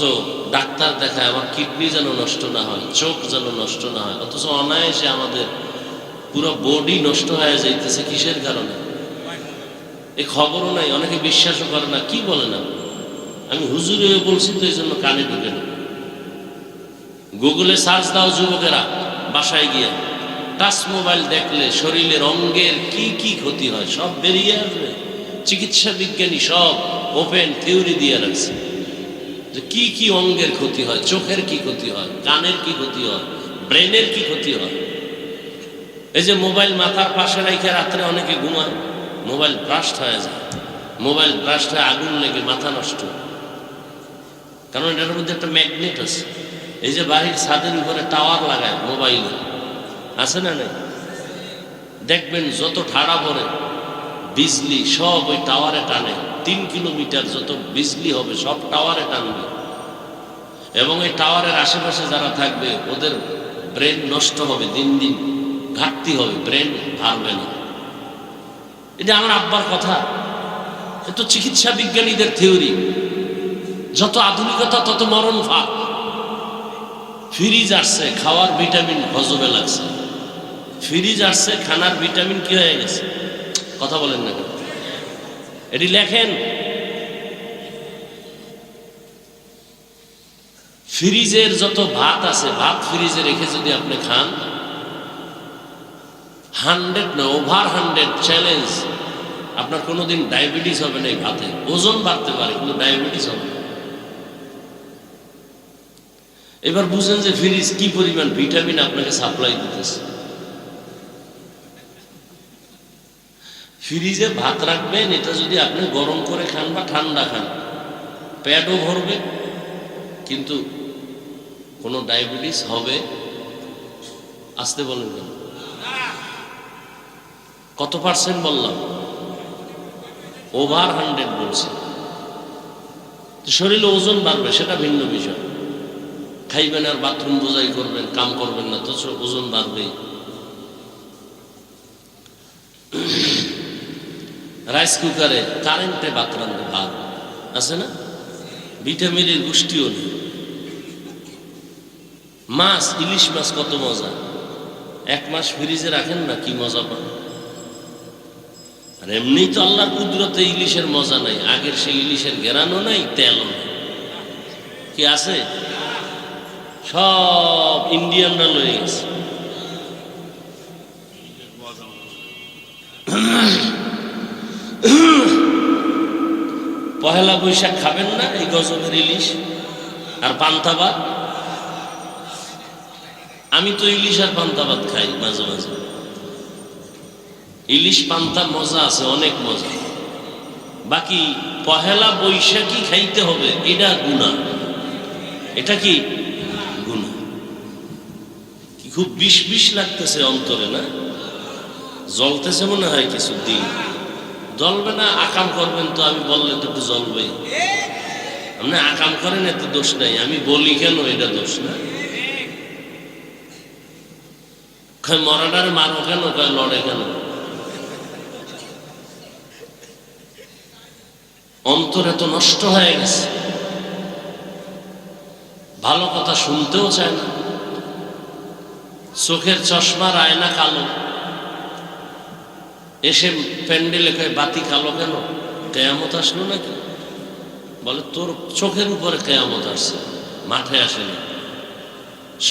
ডাক্তার দেখায় আমার কিডনি যেন নষ্ট না হয়, চোখ যেন নষ্ট না হয়, অথচ অনায়াসে আমাদের পুরো বডি নষ্ট হয়ে যাইতেছে। কিসের কারণে? এই খবরও নাই, অনেকে বিশ্বাসও করে না। কি বলে না, আমি হুজুর হয়ে বলছি তো এই জন্য কানে ঢুকে না। গুগলে সার্চ দাও যুবকেরা, বাসায় গিয়া টাচ মোবাইল দেখলে শরীরের অঙ্গের কি কি ক্ষতি হয় সব বেরিয়ে আসবে। চিকিৎসা বিজ্ঞানী সব ওপেন থিওরি দিয়ে রাখছে যে কি কি অঙ্গের ক্ষতি হয়, চোখের কি ক্ষতি হয়, কানের কি ক্ষতি হয়, ব্রেনের কি ক্ষতি হয়। এই যে মোবাইল মাথার পাশে রেখে রাত্রে অনেকে ঘুমায়, মোবাইল ব্রাস্ট হয়ে যায়, মোবাইল ব্রাস্ট হয়ে আগুন লেগে মাথা নষ্ট। কারণ এটার মধ্যে একটা ম্যাগনেট আছে। এই যে বাড়ির ছাদের উপরে টাওয়ার লাগায় মোবাইল আছে না নাই, দেখবেন যত ঠাড়া পড়ে বিজলি সব ওই টাওয়ারে টানে। 3 কিলোমিটার যত বিজলি হবে সব টাওয়ারে টানবে। এবং এই টাওয়ারের আশেপাশে যারা থাকবে ওদের ব্রেন নষ্ট হবে, দিন দিন ঘাটতি হবে, ব্রেন ভাববে না। এটা আমার আব্বার কথা, এ তো চিকিৎসা বিজ্ঞানীদের থিওরি। যত আধুনিকতা তত মরণ ফাঁক। ফ্রিজ আসছে, খাওয়ার ভিটামিন হজমে লাগছে। ফ্রিজ আসছে, খানার ভিটামিন কি হয়ে গেছে? কথা বলেন না কেন? এটি লেখেন। ফ্রিজের যত ভাত আছে, ভাত ফ্রিজে রেখে যদি আপনি খান, 100 না ওভার 100 চ্যালেঞ্জ, আপনার কোনোদিন ডায়াবেটিস হবে না। এই ভাতে ওজন বাড়তে পারে কিন্তু ডায়াবেটিস হবে না। এবার বুঝেন যে ফ্রিজ কি পরিমাণ ভিটামিন আপনাকে সাপ্লাই দিতেছে। ফ্রিজে ভাত রাখবেন, এটা যদি আপনি গরম করে খান বা ঠান্ডা খান, পেটও ভরবে কিন্তু কোনো ডায়াবেটিস হবে? আসতে বলেন কেন? কত পার্সেন্ট বললাম? ওভার 100 বলছে। শরীরে ওজন বাড়বে সেটা ভিন্ন বিষয়। খাইবেন আর বাথরুম বোঝাই করবেন, কাম করবেন না, তো ওজন বাড়বেই। রাইস কুকারে কারেন্টে ভাত রান্ধে, ভাত আছে না? ভিটামিনের গোষ্ঠীও নেই। মাছ, ইলিশ মাছ কত মজা, 1 মাস ফ্রিজে রাখেন না, কি মজা পান। আর এমনি তো আল্লাহর কুদরতে ইলিশের মজা নাই, আগের সেই ইলিশের ঘেরানো নাই, তেলও নাই। কি আছে? সব ইন্ডিয়ানরা লয়ে গেছে। পহেলা বৈশাখ খাবেন না এই গজবের ইলিশ আর পান্তা ভাত? আমি তো ইলিশ আর পান্তা ভাত খাই মাঝে মাঝে। ইলিশ পান্তার মজা আছে, অনেক মজা। বাকি পহেলা বৈশাখী খাইতে হবে, এটা গুনাহ। এটা কি গুনাহ? কি খুব বিষ বিষ লাগতেছে অন্তরে, না? জ্বলতেছে মনে হয় কিছু দিন। জ্বলবে না, আকাম করবেন তো, আমি বললে তো একটু জ্বলবে। আপনি আকাম করেন, এত দোষ নাই, আমি বলি কেন এটা দোষ না? মরাডারে মারো কেন, লড়ে কেন? অন্তর এত নষ্ট হয়ে গেছে, ভালো কথা শুনতেও চায় না। চোখের চশমার আয়না কালো, এসে প্যান্ডেলে কয় বাতি কালো কেন? কেয়ামত আসলো নাকি? বলে তোর চোখের উপরে কেয়ামত আসছে, মাঠে আসেনি।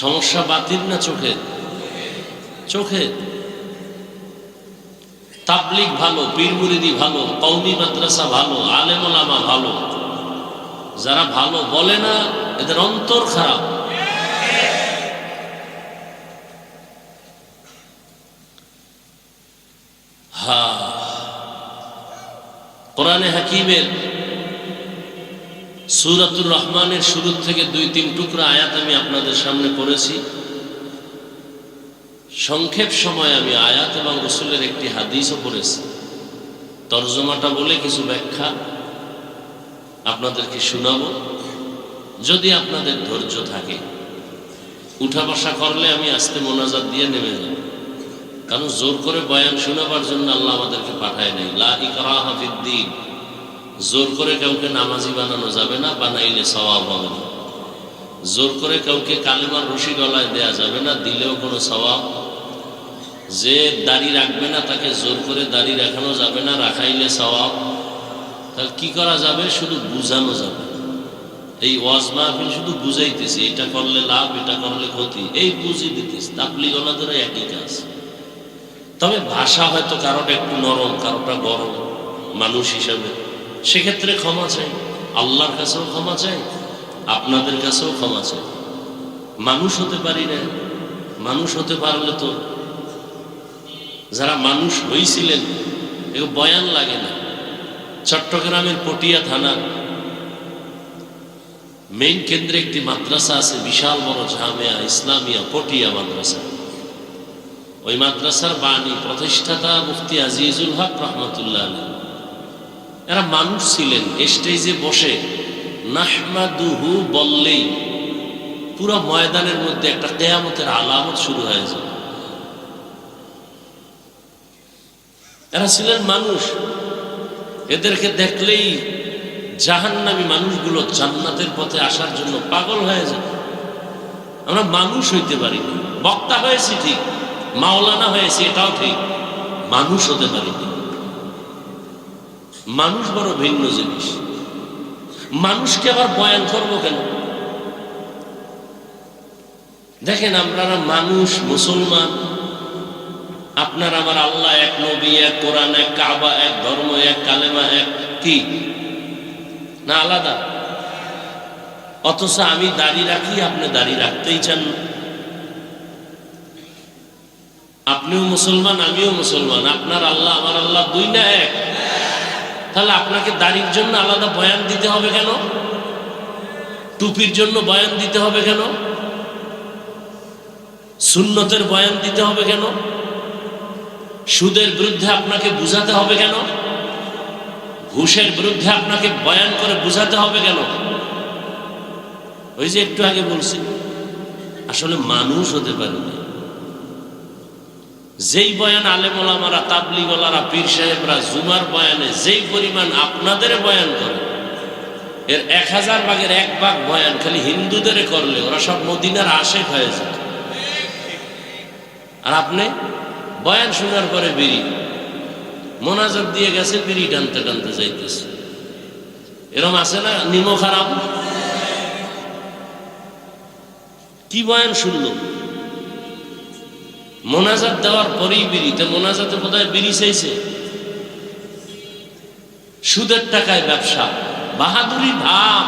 সমস্যা বাতির না চোখে? চোখে। তাবলিগ ভালো, পীর মুরিদি ভালো, কওমি মাদ্রাসা ভালো, আলেম ওলামা ভালো, যারা ভালো বলে না এদের অন্তর খারাপ। কোরআনে হাকিমের সূরাতুর রহমানের শুরু থেকে 2-3 টুকরা আয়াত আমি আপনাদের সামনে পড়েছি। সংক্ষেপ সময় আমি আয়াত এবং রাসূলের একটি হাদিসও পড়েছি। তরজমাটা বলে কিছু ব্যাখ্যা আপনাদেরকে শোনাবো, যদি আপনাদের ধৈর্য থাকে। উঠা বসা করলে আমি আস্তে মোনাজাত দিয়ে নেমে যাব, কারণ জোর করে বয়ান শোনাবার জন্য আল্লাহ আমাদেরকে পাঠায় নাই। লা ইকরাহা ফিদ্দীন, জোর করে কাউকে নামাজি বানানো যাবে না, বানাইলে সওয়াব হবে না। জোর করে কাউকে কালেমার রশি গলায় দেয়া যাবে না, দিলেও কোনো সওয়াব। যে দাড়ি রাখবে না তাকে জোর করে দাড়ি রাখানো যাবে না, রাখাইলে সওয়াব। তাহলে কি করা যাবে? শুধু বুঝানো যাবে। এই ওয়াজ মাহফিল শুধু বুঝাইতেছি, এটা করলে লাভ, এটা করলে ক্ষতি, এই বুঝিয়ে দিতেছি। তাবলীগ ওয়ালাদেরও একই কাজ। তবে ভাষা হয়তো কারোটা একটু নরম, কারোটা গরম, মানুষ হিসাবে সেক্ষেত্রে ক্ষমা চাই। আল্লাহর কাছেও ক্ষমা চাই, আপনাদের কাছেও ক্ষমা চাই। মানুষ হতে পারি না। মানুষ হতে পারলে তো যারা মানুষ হয়েছিলেন এগুলো বয়ান লাগে না। চট্টগ্রামের পটিয়া থানার মেইন কেন্দ্রে একটি মাদ্রাসা আছে, বিশাল বড় জামিয়া ইসলামিয়া পটিয়া মাদ্রাসা। ওই মাদ্রাসার বাণী প্রতিষ্ঠাতা মুফতি আজিজুল হক রহমতুল্লাহ আলাইহি, এরা মানুষ ছিলেন। স্টেজে বসে নাহমাদুহু বললেই পুরো ময়দানের মধ্যে একটা কিয়ামতের আলামত শুরু হয়ে যায়। এরা ছিলেন মানুষ। এদেরকে দেখলেই জাহান্নামী মানুষগুলো জান্নাতের পথে আসার জন্য পাগল হয়ে যায়। আমরা মানুষ হইতে পারি না। বক্তা হয়েছি ঠিক, মাওলানা হয়েছি এটাও ঠিক, মানুষ হতে পারি না। মানুষ বড় ভিন্ন জিনিস। মানুষকে আবার বয়ান করবো কেন? দেখেন, আপনারা মানুষ, মুসলমান, আপনার আমার আল্লাহ এক, নবী এক, কোরআন এক, কাবা এক, ধর্ম এক, কালেমা এক, কি না আলাদা? অথচ আমি দাড়ি রাখি, আপনি দাড়ি রাখতেই চান না। আপনিও মুসলমান, আমিও মুসলমান, আপনার আল্লাহ আমার আল্লাহ দুই না এক? তাহলে আপনাকে দাড়ির জন্য আলাদা বয়ান দিতে হবে কেন? টুপির জন্য বয়ান দিতে হবে কেন? সুন্নতের বয়ান দিতে হবে কেন? সুদের বিরুদ্ধে আপনাকে বুঝাতে হবে কেন? ঘুষের বিরুদ্ধে আপনাকে বয়ান করে বুঝাতে হবে কেন? ওই যে একটু আগে বলছি, আসলে মানুষ হতে পারে না। যেই বয়ান আলেম ওলামারা, তাবলীগ ওয়ালারা, পীর সাহেবরা জুমার বয়ানে যেই পরিমাণ আপনাদের বয়ান করে, এর 1000 ভাগের 1 ভাগ বয়ান খালি হিন্দুদের করলে ওরা সব মদিনার আশেক হয়ে যেত। আর আপনি বয়ান শোনার পরে বিড়ি মোনাজাত দিয়ে গেছে, বিড়ি টানতে টানতে যাইতেছে। এরকম আছে না নিমো খারাপ? কি বয়ান শুনলো? মোনাজাত দেওয়ার পরেই বিড়িতে, মোনাজাতে বোধহয় বিড়ি চাইছে। সুদের টাকায় ব্যবসা, বাহাদুরি ভাব,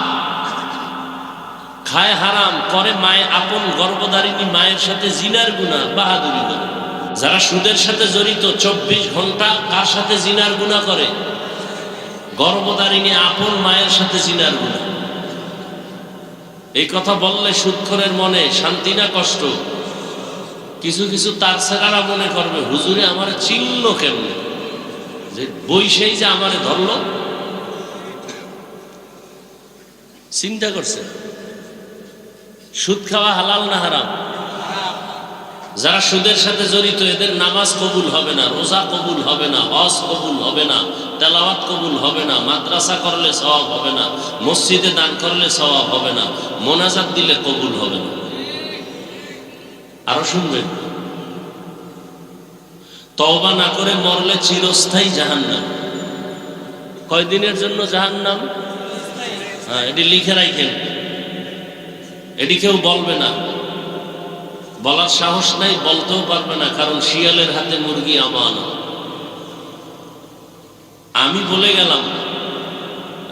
খায় হারাম, করে মায়ের আপন গর্ভধারিণী মায়ের সাথে জিনার গুনাহ, বাহাদুরি করে। যারা সুদের সাথে জড়িত 24 ঘন্টা কার সাথে জিনার গুনাহ করে? গর্ভধারিণী আপন মায়ের সাথে জিনার গুনাহ। এই কথা বললে সুদখোরের মনে শান্তি না কষ্ট? কিছু কিছু তার ছেলেরা মনে করবে হুজুরে আমারে চিনল কেমনে, যে বৈশেই যে আমারে ধরল। চিন্তা করছে সুদ খাওয়া হালাল না হারাম? যারা সুদের সাথে জড়িত এদের নামাজ কবুল হবে না, রোজা কবুল হবে না, হজ কবুল হবে না, তেলাওয়াত কবুল হবে না, মাদ্রাসা করলে সওয়াব হবে না, মসজিদে দান করলে সওয়াব হবে না, মোনাজাত দিলে কবুল হবে না। আরো শুনবেন, তওবা না করে মরলে চিরস্থায়ী জাহান্নাম। কয়দিনের জন্য জাহান্নাম? হ্যাঁ, এটি লিখে রাখেন, এটি কেউ বলবে না, বলার সাহস নাই, বলতেও পারবে না, কারণ শিয়ালের হাতে মুরগি আমানত। আমি বলে গেলাম,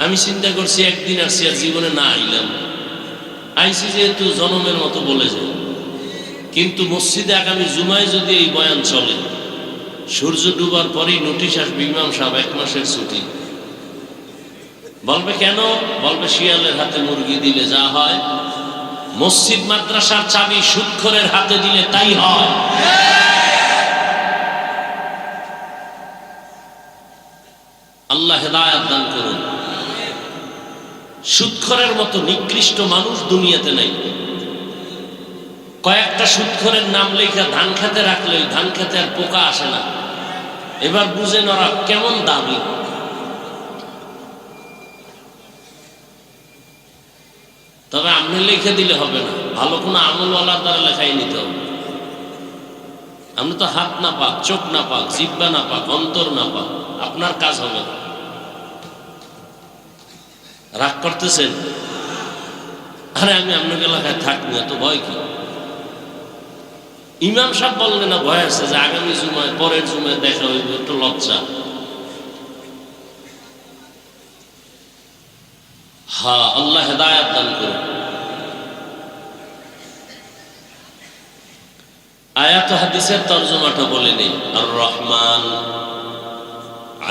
আমি চিন্তা করছি একদিন আসছি, আর জীবনে না আইলাম। আইসি যেহেতু জনমের মতো বলে যায়, কিন্তু মসজিদে আগামী জুমায় যদি এই বয়ান চলে, সূর্য ডুবার পরেই নোটিশ আসবে, ইমাম সাহেব 1 মাসের ছুটি। বলবে কেন? বলবে শিয়ালের হাতে মুরগি দিলে যা হয়, মসজিদ মাদ্রাসার চাবি সুদখোরের হাতে দিলে তাই হয়। আল্লাহ হেদায়েত দান করুন। সুদখোরের মতো নিকৃষ্ট মানুষ দুনিয়াতে নাই। কয়েকটা সুদখোরের নাম লেখা ধান খেতে রাখলে ওই ধান খেতে আর পোকা আসে না। এবার বুঝেন ওরা কেমন দামি। তবে আপনি লিখে দিলে হবে না, ভালো কোনো আমলওয়ালার দ্বারা লেখাই নিতে হবে। আপনি তো হাত না পাক, চোখ না পাক, জিহ্বা না পাক, অন্তর না পাক, আপনার কাজ হবে না। রাগ করতেছেন? আরে আমি আপনাকে এলাকায় থাকবো, এত ভয় কি? ইমাম সাহেব বললে না ভয় আছে যে আগামী জুমায় পরের জুমায় দেখা হইবে, একটু লজ্জা। হ্যাঁ, আল্লাহ হেদায়েত দান করুন। আয়াত হাদিসের তরজমাটা বলে নেই। আর রহমান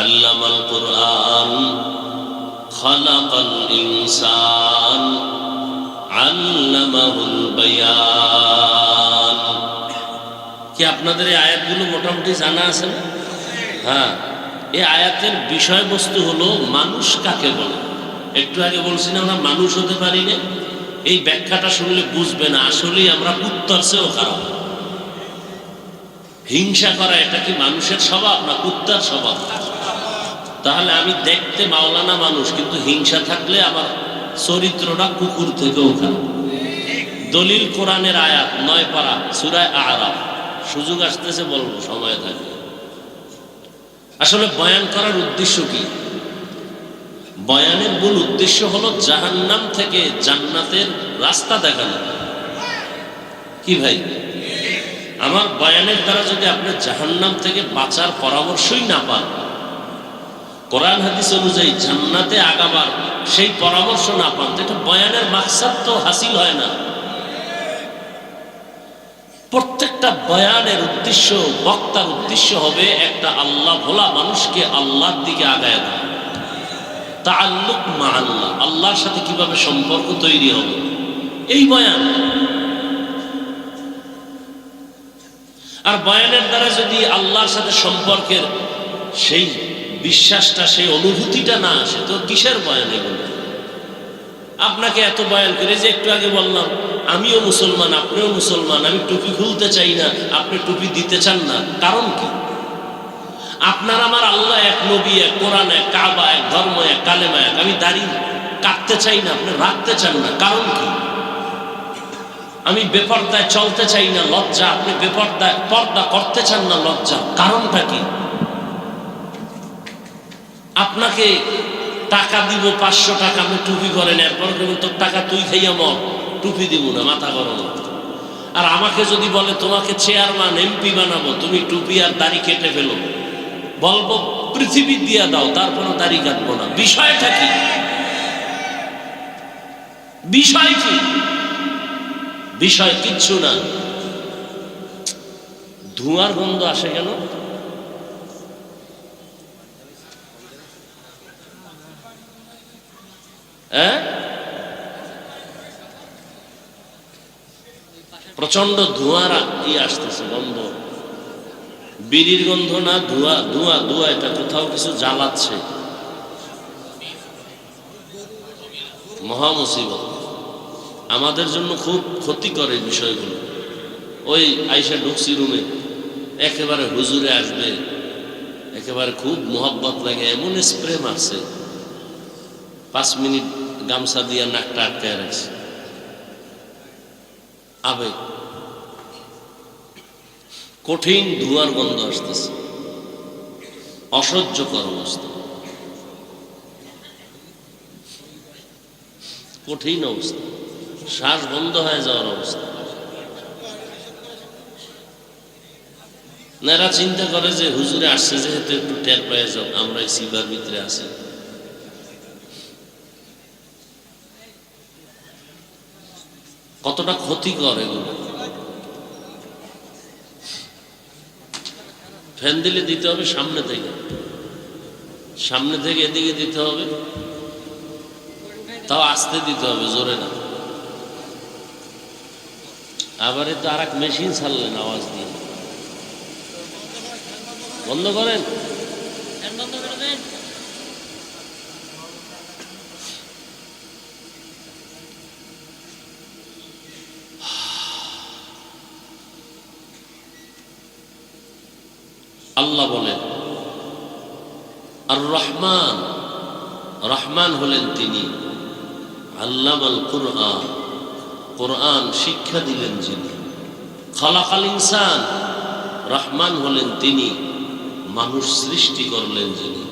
আল্লামাল কুরআন খালাকাল ইনসান আল্লামাহুল বায়ান। কি আপনাদের এই আয়াতগুলো মোটামুটি জানা আছে না? হ্যাঁ, এই আয়াতের বিষয়বস্তু হলো মানুষ কাকে বলে। একটু আগে বলছি না আমরা মানুষ হতে পারি না, এই ব্যাখ্যাটা শুনলে বুঝবে না আসলেই আমরা কুত্তার চেয়েও খারাপ। হিংসা করা এটা কি মানুষের স্বভাব না কুত্তার স্বভাব? তাহলে আমি দেখতে মাওলানা মানুষ, কিন্তু হিংসা থাকলে আমার চরিত্রটা কুকুর থেকেও খারাপ। দলিল কোরআনের আয়াত 9 পারা সূরা আরাফ। সুযোগ আসতেছে বলবো, সময় থাকবে। আসলে বয়ান করার উদ্দেশ্য কি? বয়ানের মূল উদ্দেশ্য হলো জাহান্নাম থেকে জান্নাতের রাস্তা দেখানো। কি ভাই, আমার বয়ানের দ্বারা যদি আপনি জাহান্নাম থেকে বাঁচার পরামর্শই না পান, কোরআন হাদিস অনুযায়ী জান্নাতে আগাবার সেই পরামর্শ না পান, তো এটা বয়ানের মাকসাদ তো হাসিল হয় না। প্রত্যেকটা বয়ানের উদ্দেশ্য, বক্তার উদ্দেশ্য হবে একটা আল্লাহ ভোলা মানুষকে আল্লাহর দিকে আগায় দেওয়া, তাআল্লুক মা আল্লাহ, আল্লাহর সাথে কিভাবে সম্পর্ক তৈরি হবে, এই বয়ান। আর বয়ানের দ্বারা যদি আল্লাহর সাথে সম্পর্কের সেই বিশ্বাসটা, সেই অনুভূতিটা না আসে, তো কিসের বয়ান এগুলো? আপনাকে এত বয়ান করে, যে একটু আগে বললাম আমিও মুসলমান, আপনিও মুসলমান, আমি টুপি খুলতে চাই না, আপনি টুপি দিতে চান না, কারণ কি? আপনার আমার আল্লাহ এক, নবী এক, কোরআন এক, কাবা এক, ধর্ম এক, কালেমা এক, আমি দাঁড়িয়ে কাটতে চাই না, আপনি রাখতে চান না, কারণ কি? আমি বেপর্দায় চলতে চাই না, লজ্জা, আপনি বেপর্দায় পর্দা করতে চান না, লজ্জা, কারণটা কি? আপনাকে টাকা দিব 500 টাকা, আপনি টুপি করেন, এরপর তোর টাকা তুই খাইয়া মর, টুপি দিব না, মাথা গরম। আর আমাকে যদি বলে তোমাকে চেয়ারম্যান এমপি বানাবো, তুমি টুপি আর দাড়ি কেটে ফেলো, বলবো পৃথিবী দিয়া দাও, তারপরও দাড়ি কাটবো না। বিষয়টা কি? বিষয় কি? বিষয় কিচ্ছু না। ধোঁয়ার গন্ধ আসে কেন? প্রচন্ড ধোঁয়ার আসতেছে, গন্ধ, বিড়ির গন্ধ না, ধোঁয়া ধোঁয়া ধোঁয়া, এটা কোথাও কিছু জ্বালাচ্ছে, মহা মুসিবত, আমাদের জন্য খুব ক্ষতিকর এই বিষয়গুলো। ওই আইসা ঢুকছি রুমে, একেবারে হুজুরে আসবে, একেবারে খুব মোহাব্বত লাগে, এমন স্প্রে মারছে, 5 মিনিট গামছা দিয়া নাকটা আটকায় রাখছে, আবেগ, কঠিন ধোঁয়ার গন্ধ আসতেছে, অসহ্যকর অবস্থা, কঠিন অবস্থা, শ্বাস বন্ধ হয়ে যাওয়ার অবস্থা। এরা চিন্তা করে যে হুজুরে আসছে যেহেতু একটু টের পেয়ে যাও, আমরা এই সিবার ভিতরে আছি। কতটা ক্ষতিকর এগুলো। ফ্যান দিলে দিতে হবে সামনে থেকে, সামনে থেকে এদিকে দিতে হবে, তাও আস্তে দিতে হবে, জোরে না। আবার তো আর এক মেশিন ছাড়লেন আওয়াজ দিয়ে, বন্ধ করেন। আল্লাহ বলেন আর রহমান, রহমান হলেন তিনি, আল্লামাল কুরআন, কোরআন শিক্ষা দিলেন যিনি, খালাকাল ইনসান, রহমান হলেন তিনি, মানুষ সৃষ্টি করলেন যিনি,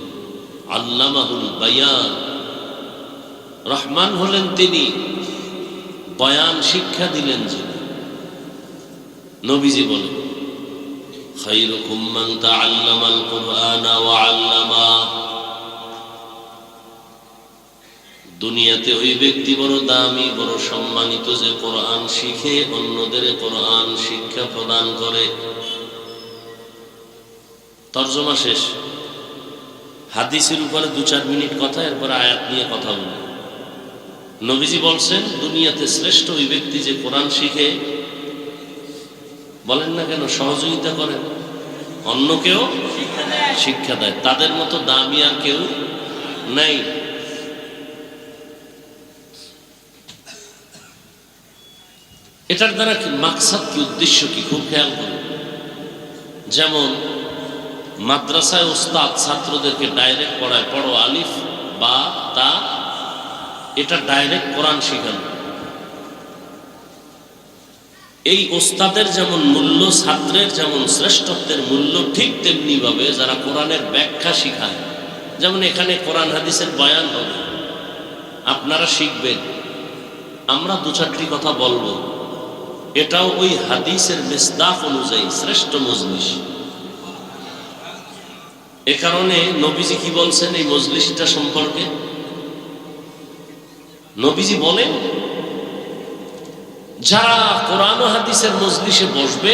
আল্লামাহুল বায়ান, রহমান হলেন তিনি, বয়ান শিক্ষা দিলেন যিনি। নবীজি বলেন খায়রুকুম মান তাআল্লামাল কুরআনা ওয়া আল্লামা, দুনিয়াতে ওই ব্যক্তি বড় দামি, বড় সম্মানিত যে কোরআন শিখে অন্যদের কোরআন শিক্ষা প্রদান করে। তর্জমা শেষ। হাদিসের উপরে 2-4 মিনিট কথা, এরপরে আয়াত নিয়ে কথা বলি। নবীজি বলছেন দুনিয়াতে শ্রেষ্ঠ ওই ব্যক্তি যে কোরআন শিখে, বলেন না কেন, সহযোগিতা করেন, অন্যকেও শিক্ষা দেয়, তাদের মতো দামি আর কেউ নাই। এটার দ্বারা কি মাকসাদ, কি উদ্দেশ্য কি, খুব খেয়াল করুন। যেমন মাদ্রাসায় ওস্তাদ ছাত্রদেরকে ডাইরেক্ট পড়ায়, পড়ো আলিফ বা তা, এটা ডাইরেক্ট কোরআন শেখানো। এই ওস্তাদের যেমন মূল্য, ছাত্রের যেমন শ্রেষ্ঠত্বের মূল্য, ঠিক তেমনি ভাবে যারা কোরআনের ব্যাখ্যা শিখায়, যেমন এখানে কোরআন হাদিসের বয়ান হবে, আপনারা শিখবেন, আমরা 2-4টি কথা বলবো, এটাও ওই হাদিসের মিসদাক অনুযায়ী শ্রেষ্ঠ মজলিস। এ কারণে নবীজি কি বলছেন এই মজলিসটা সম্পর্কে? নবীজি বলেন যারা কোরআন ও হাদিসের মজলিসে বসবে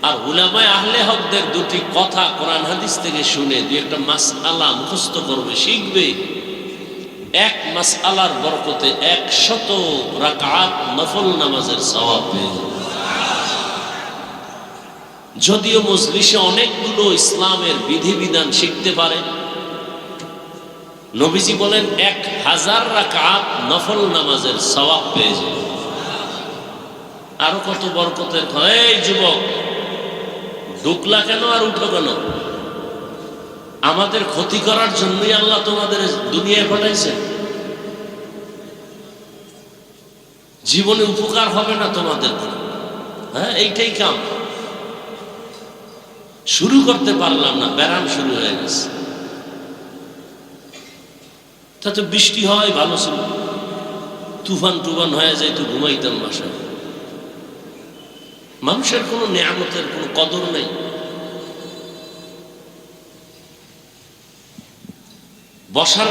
আর উলামায়ে আহলে হকদের 2টি কথা কোরআন হাদিস থেকে শুনে 2-একটা মাসআলা মুখস্থ করবে, শিখবে, এক মাসআলার বরকতে 100 রাকাত নফল নামাজের সওয়াব পেয়ে যাবে। যদিও মজলিসে অনেকগুলো ইসলামের বিধিবিধান শিখতে পারে, নবীজি বলেন 1000 রাকাত নফল নামাজের সওয়াব পেয়ে যাবে। আরো কত বরকতের। এই যুবক, ঢুকলা কেন আর উঠো কেন? আমাদের ক্ষতি করার জন্যই আল্লাহ তোমাদের দুনিয়ায় পাঠাইছে। জীবনে উপকার হবে না তোমাদের। হ্যাঁ, এইটাই কাম। শুরু করতে পারলাম না, ব্যারাম শুরু হয়ে গেছে। তাতে বৃষ্টি হয় ভালো ছিল, তুফান টুফান হয়ে যায় তো ঘুমাইতাম বাসায়। মানুষের কোনো নেয়ামতের কোনো কদর নেই। বসার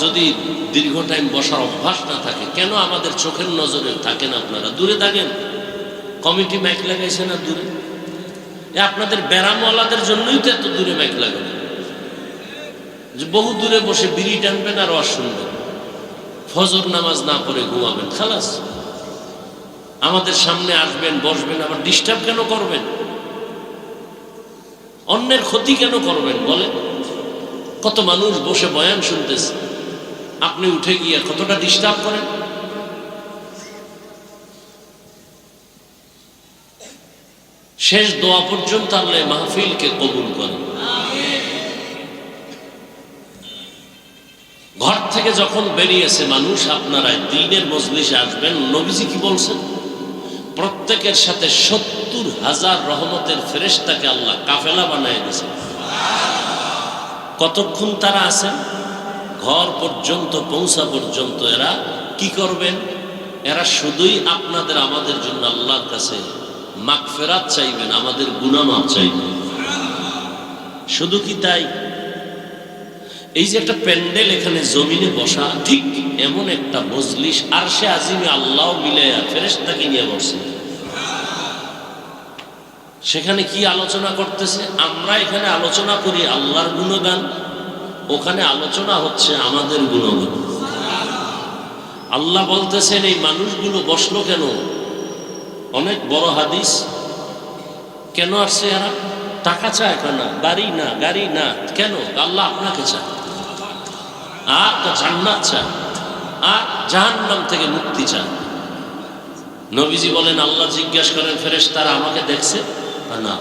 যদি দীর্ঘ টাইম বসার অভ্যাস না থাকে, কেন আমাদের চোখের নজরে থাকেন? আপনারা দূরে থাকেন, কমিটি মাইক লাগাইছে না দূরে? আপনাদের ব্যারামওয়ালাদের জন্যই তো এত দূরে মাইক লাগানো, যে বহু দূরে বসে বিড়ি টানবেন আর ওয়াজ শুনবেন, ফজর নামাজ না পড়ে ঘুমাবেন, খালাস। আমাদের সামনে আসবেন, বসবেন, আবার ডিস্টার্ব কেন করবেন? অন্যের ক্ষতি কেন করবেন বলেন? কত মানুষ বসে বয়ান শুনতেছে, আপনি উঠে গিয়ে কতটা ডিস্টার্ব করেন। শেষ দোয়া পর্যন্ত আল্লাহ মাহফিলকে কবুল করেন। ঘর থেকে যখন বেরিয়েছে মানুষ, আপনারা দ্বীনের মজলিসে আসবেন। নবীজি কি বলছেন? প্রত্যেকের সাথে ৭০,০০০ রহমতের ফেরেশতাকে আল্লাহ কাফেলা বানায় দিয়েছে। কতক্ষণ তারা আছেন? ঘর পর্যন্ত পৌঁছা পর্যন্ত। এরা কি করবেন? এরা শুধুই আপনাদের আমাদের জন্য আল্লাহর কাছে মাগফিরাত চাইবেন, আমাদের গুনাহ মাফ চাইবেন। শুধু কি তাই? এই যে একটা প্যান্ডেল এখানে জমিনে বসা, ঠিক এমন একটা মজলিস আরশে আজিমে আল্লাহ মিলায়া ফেরেশতাকে নিয়ে বসে। সেখানে কি আলোচনা করতেছে? আমরা এখানে আলোচনা করি আল্লাহর গুণগান, ওখানে আলোচনা হচ্ছে আমাদের গুণগান। আল্লাহ বলতেছেন এই মানুষগুলো বসলো কেন? অনেক বড় হাদিস। কেন আসছে এরা? টাকা চায় কেন? বাড়ি না, গাড়ি না, কেন? আল্লাহ আপনাকে চায়, আর জান্নাত চায়, আর জাহান্নাম থেকে মুক্তি চায়। নবীজি বলেন, আল্লাহ জিজ্ঞাসা করেন ফেরেশতারা আমাকে দেখছে না?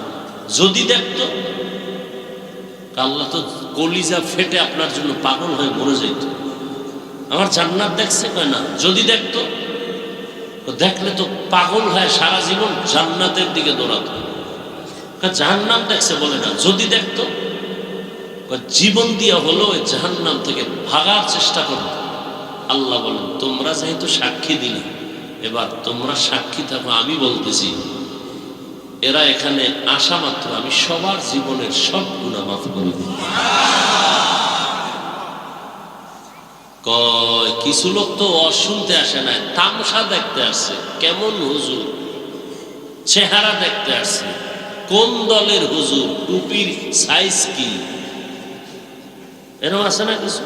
যদি দেখতো, আল্লাহ তো কলিজা ফেটে আপনার জন্য পাগল হয়ে মরে যেত। আমার জান্নাত দেখছে? কয় না। যদি দেখতো? দেখলে তো পাগল হয়ে সারা জীবন জান্নাতের দিকে দৌড়াতো। জাহান্নাম দেখছে বলে না। যদি দেখতো, জীবন দিয়া হলো ওই জাহান্নাম থেকে ভাগার চেষ্টা করতো। আল্লাহ বলেন, তোমরা যেহেতু সাক্ষী দিলে, এবার তোমরা সাক্ষী থাকো। আমি বলতেছি, এরা এখানে আসা মাত্র আমি সবার জীবনের সব গুনাহ মাফ করে দিই। কয় কিছু লোক তো শুনতে আসে না, তামসা দেখতে আসছে। কেমন হুজুর? চেহারা দেখতে আসছে। কোন দলের হুজুর? টুপির সাইজ কি? এরকম আছে না কিছু?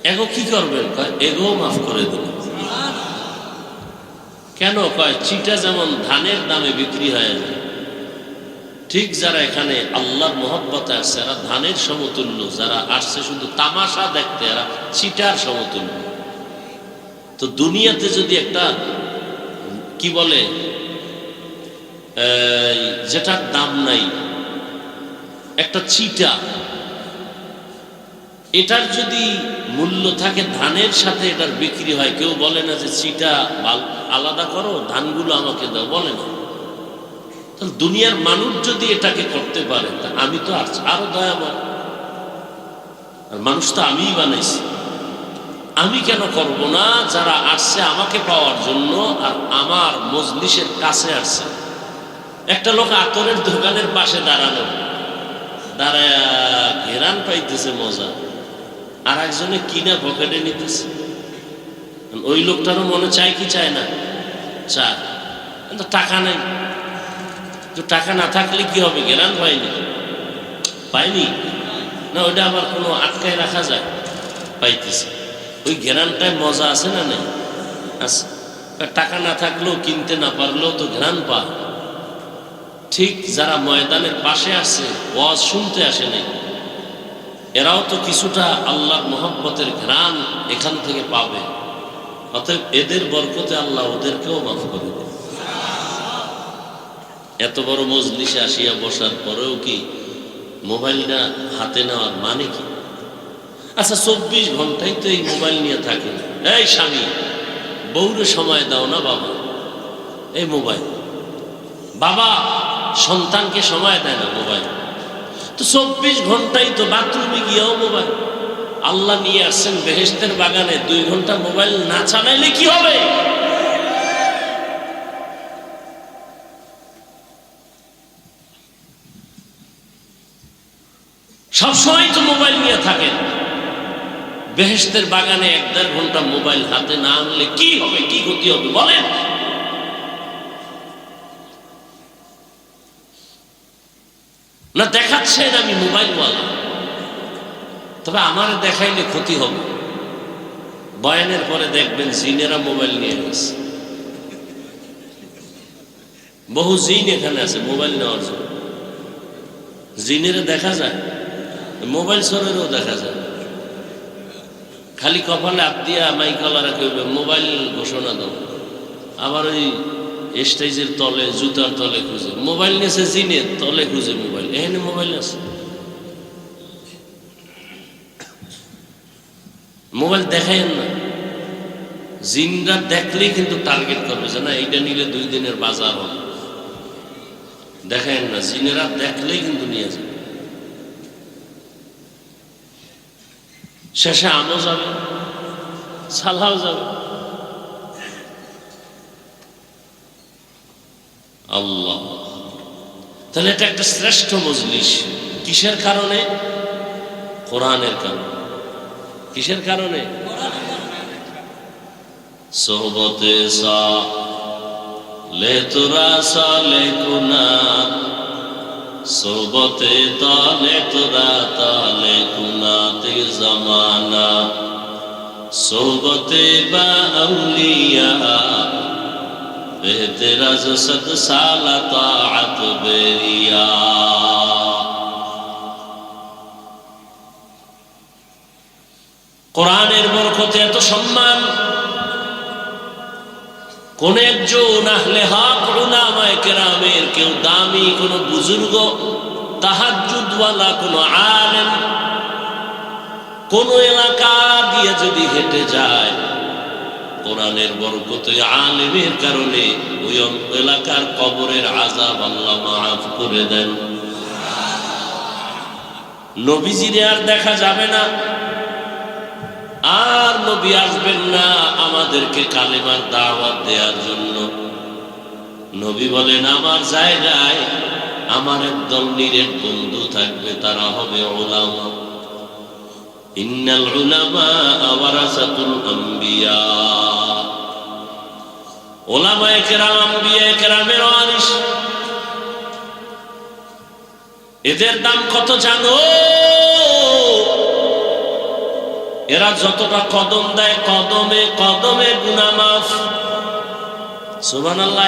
এগো কি করবেন? কয় এগো মাফ করে দিল। কেন? কয় চিটা যেমন ধানের দামে বিক্রি হয়ে যায়, ঠিক যারা এখানে আল্লাহর মহব্বতে আসছে এরা ধানের সমতুল্য, যারা আসছে শুধু তামাশা দেখতে এরা চিটার সমতুল্য। তো দুনিয়াতে যদি একটা কি বলে যেটার দাম নাই, একটা চিটা, এটার যদি মূল্য থাকে ধানের সাথে এটার বিক্রি হয়, কেউ বলে না যে চিটা আলাদা করো, ধানগুলো আমাকে দাও, বলে না। তাহলে দুনিয়ার মানুষ যদি এটাকে করতে পারে, তা আমি তো আরো দয়াময়। আর মানুষ তো আমিই বানাইছি, আমি কেন করব না? যারা আসছে আমাকে পাওয়ার জন্য আর আমার মজলিসের কাছে আসছে। একটা লোক আতরের দোকানের পাশে দাঁড়ানো, দাঁড়ায় ঘেরান পাইতেছে মজা, আর একজনে কিনা পকেটে নিতেছে। ওই লোকটারও মনে চায় কি চায় না? চায়, কিন্তু টাকা নেই। তো টাকা না থাকলে কি হবে? ঘেরান পাইনি, পাইনি না, ওইটা আবার কোনো আটকায় রাখা যায়? পাইতেছে। ওই ঘেরানটায় মজা আছে না নেই? আছে। টাকা না থাকলেও, কিনতে না পারলেও তো ঘেরান পা। ঠিক যারা ময়দানের পাশে আসে, ওয়াজ শুনতে আসে নাই, এরাও তো কিছুটা আল্লাহর মহব্বতের ঘ্রাণ এখান থেকে পাবে। অতএব এদের বরকতে আল্লাহ ওদেরকেও মাফ করে দেন। এত বড় মজলিসে আসিয়া বসার পরেও কি মোবাইলটা হাতে নেওয়ার মানে কি? আচ্ছা, 24 ঘন্টাই তো এই মোবাইল নিয়ে থাকে। এই স্বামী, বউরে সময় দাও না বাবা, এই মোবাইল। বাবা সন্তানকে সময় দেয় না, মোবাইল। তো 24 ঘন্টাই তো বাথরুমে গিয়েও মোবাইল। আল্লাহ নিয়ে আসছেন বেহেশতের বাগানে, 2 ঘন্টা মোবাইল না চালাইলে কি হবে? সবসময় তো মোবাইল নিয়ে থাকেন। বেহেশতের বাগানে 1-1.5 ঘন্টা মোবাইল হাতে না আনলে কি হবে, কি ক্ষতি হবে বলেন? না দেখাচ্ছেন আমি মোবাইলওয়ালা, তবে আমার দেখাইলে ক্ষতি হবে। বয়ানের পরে দেখবেন জিনেরা মোবাইল নিয়ে গেছে, বহু জিন এখানে আছে মোবাইল নেওয়ার জন্য। জিনেরা দেখা যায়, মোবাইল চোরেরও দেখা যায়। খালি কপালে হাত দিয়া মাইকলারা কেউবে মোবাইল ঘোষণা দাও, আবার ওই স্টেজের তলে জুতার তলে খুঁজে মোবাইল নিয়েছে, জিনের তলে খুঁজে মোবাইল, এখানে মোবাইল আছে। মোবাইল দেখাইন না, জিনরা দেখলেই কিন্তু টার্গেট করবে যে না এইটা নিলে 2 দিনের বাজার হবে। দেখাইন না, জিনেরা দেখলেই কিন্তু নিয়ে যাবে। শেষে আমও যাবে, সালাও যাবে। আল্লাহ, তাহলে এটা একটা শ্রেষ্ঠ মজলিস। কিসের কারণে? কোরআনের কারণে। কিসের কারণে? সোহবতে সালে তোরা সালে কুনাত, সোহবতে তালে তোরা তালে কুনাতে জামানা, সোহবতে বা আউলিয়া বেহতেরা জসদ সালা তাআত বেরিয়া। কোরআনের বরকতে এত সম্মান। কোন একজন আহলে হক উলামায়ে কেরামের কেউ দামি কোন বুজুর্গ, তাহাজ্জুদওয়ালা কোন আলেম কোন এলাকা দিয়ে যদি হেঁটে যায়, কোরআনের বরকতে আলেমের কারণে ওই এলাকার কবরের আযাব আল্লাহ মাফ করে দেন। নবীজিরে আর দেখা যাবে না, আর নবী আসবেন না আমাদেরকে কালেমার দাওয়াত দেওয়ার জন্য। নবী বলেন আমার জায়গায় আমার একদল নিরেট বন্ধু থাকবে, তারা হবে উলামা। ইন্নাল উলামা ওয়ারাসাতুল আম্বিয়া। উলামায়ে কেরাম আম্বিয়ায়ে কেরামের ওয়ারিস। এদের দাম কত জানো? এরা যতটা কদম দেয়, কদমে কদমে গুনাহ মাফ। সুবহানাল্লাহ।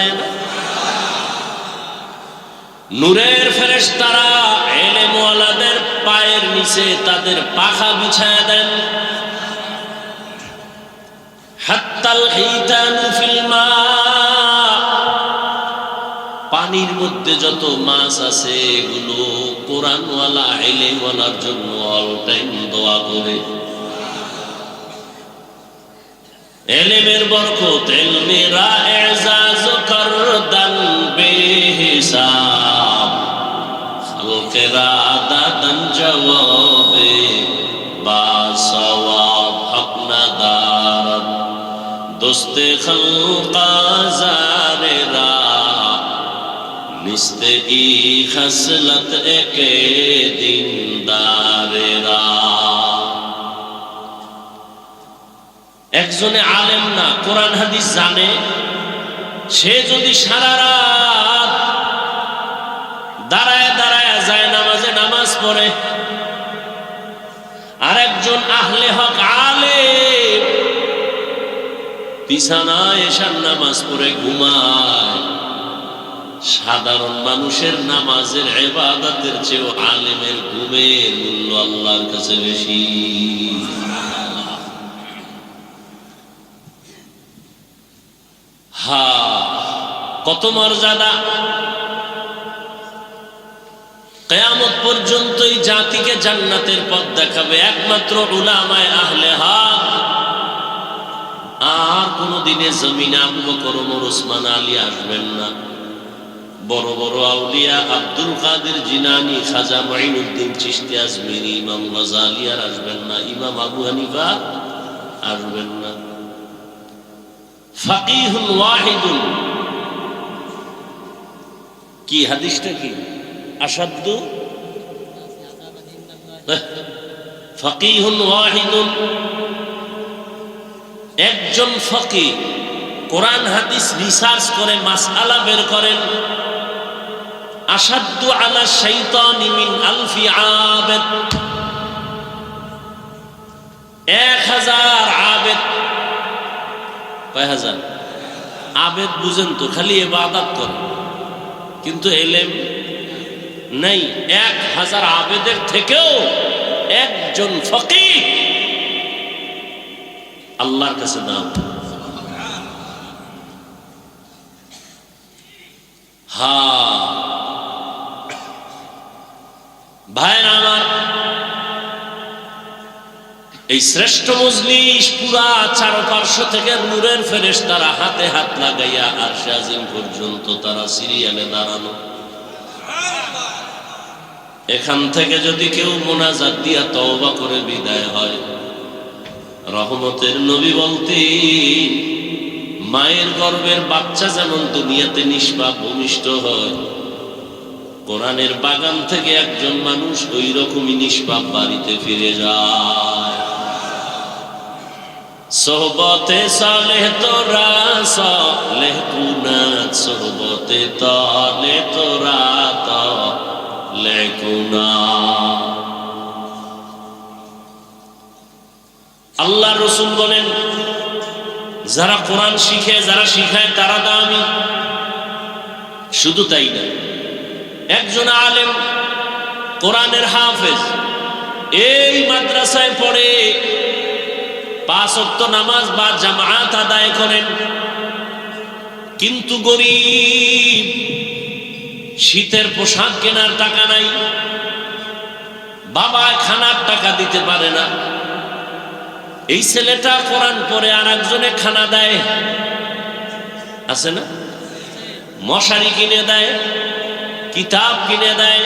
নূরের ফেরেশতারা ইলম ওয়ালাদের পায়ের নিচে তাদের পাখা বিছায়া দেন। হাত্তাল হিতানু ফিল মা, পানির মধ্যে যত মাছ আছে এগুলো কোরআনওয়ালা ইলমওয়ালার জন্য অল টাইম দোয়া করে। ইলমের বরকত, ইলমেরা এজাজ করদান বেহিসাব, খালকেরা দাদান জওয়াবে বা সওয়াব হক না দারত, দোস্তে খলকা জারেরা নিস্তে ই খসলত একে দিনদারেরা। একজনে আলেম না, কোরআন হাদিস জানে, সে যদি সারা রাত দাঁড়ায় দাঁড়ায় যায় নামাজে নামাজ পড়ে, আর একজন আহলে হক আলেম বিছানায় এশার নামাজ পড়ে ঘুমায়, সাধারণ মানুষের নামাজের ইবাদতের চেয়ে আলেমের ঘুমের মূল্য আল্লাহর কাছে বেশি। কত মর্যাদা! কিয়ামত পর্যন্ত এই জাতিকে জান্নাতের পথ দেখাবে একমাত্র উলামায়ে আহলে হক আর কোনদিনে জমিনে আবু বকর ওমর ওসমান আলী আসবেন না। বড় বড় আউলিয়া আব্দুল কাদের জিলানী, খাজা মাইনুদ্দিন চিশতি আজমিরি, ইমাম গাজ্জালী আর আসবেন না, ইমাম আবু হানিফা আসবেন না। ফাকিহুন ওয়াহিদুন, কি হাদিসটা কি? আসাদু ফাকিহুন ওয়াহিদুন, একজন ফকিহ কোরআন হাদিস রিসার্চ করে মাসআলা বের করেন। আসাদু আলা শাইতানি মিন আলফি আবেদ, 1000 আবেদ। কয় হাজার আবেদ? বুঝেন তো, খালি ইবাদত করে কিন্তু এলেম নাই। 1000 আবেদের থেকেও একজন ফকিহ আল্লাহর কাছে দাম। ভাইরা আমার, এই শ্রেষ্ঠ মজলিস পুরা চারপার্শ্ব থেকে নূরের ফেরেশতারা হাতে হাত লাগাইয়া আরশে আজিম পর্যন্ত তারা সিরিয়ালে দাঁড়ানো। এখান থেকে যদি কেউ মোনাজাত দিয়া তওবা করে বিদায় হয়, রহমতের নবী বলতেন মায়ের গর্ভের বাচ্চা যেমন দুনিয়াতে নিষ্পাপ ভূমিষ্ঠ হয়, কোরআনের বাগান থেকে একজন মানুষ ওই রকমই নিষ্পাপ বাড়িতে ফিরে যায়। সোহবতে সালেহ তোরা সালেহ কুনাত, সোহবতে তালে তোরা তালে কুনাত। আল্লাহ রাসূল বলেন, যারা কোরআন শিখে, যারা শিখায় তারা দামি। শুধু তাই না, একজন আলেম কোরআনের হাফেজ এই মাদ্রাসায় পড়ে 5 ওয়াক্ত নামাজ বা জামাত আদায় করেন, কিন্তু গরিব, শীতের পোশাক কেনার টাকা নাই, বাবা খানার টাকা দিতে পারে না। এই ছেলেটা কোরআন পড়ে আর একজনে খানা দেয়, আছে না? মশারি কিনে দেয়, কিতাব কিনে দেয়,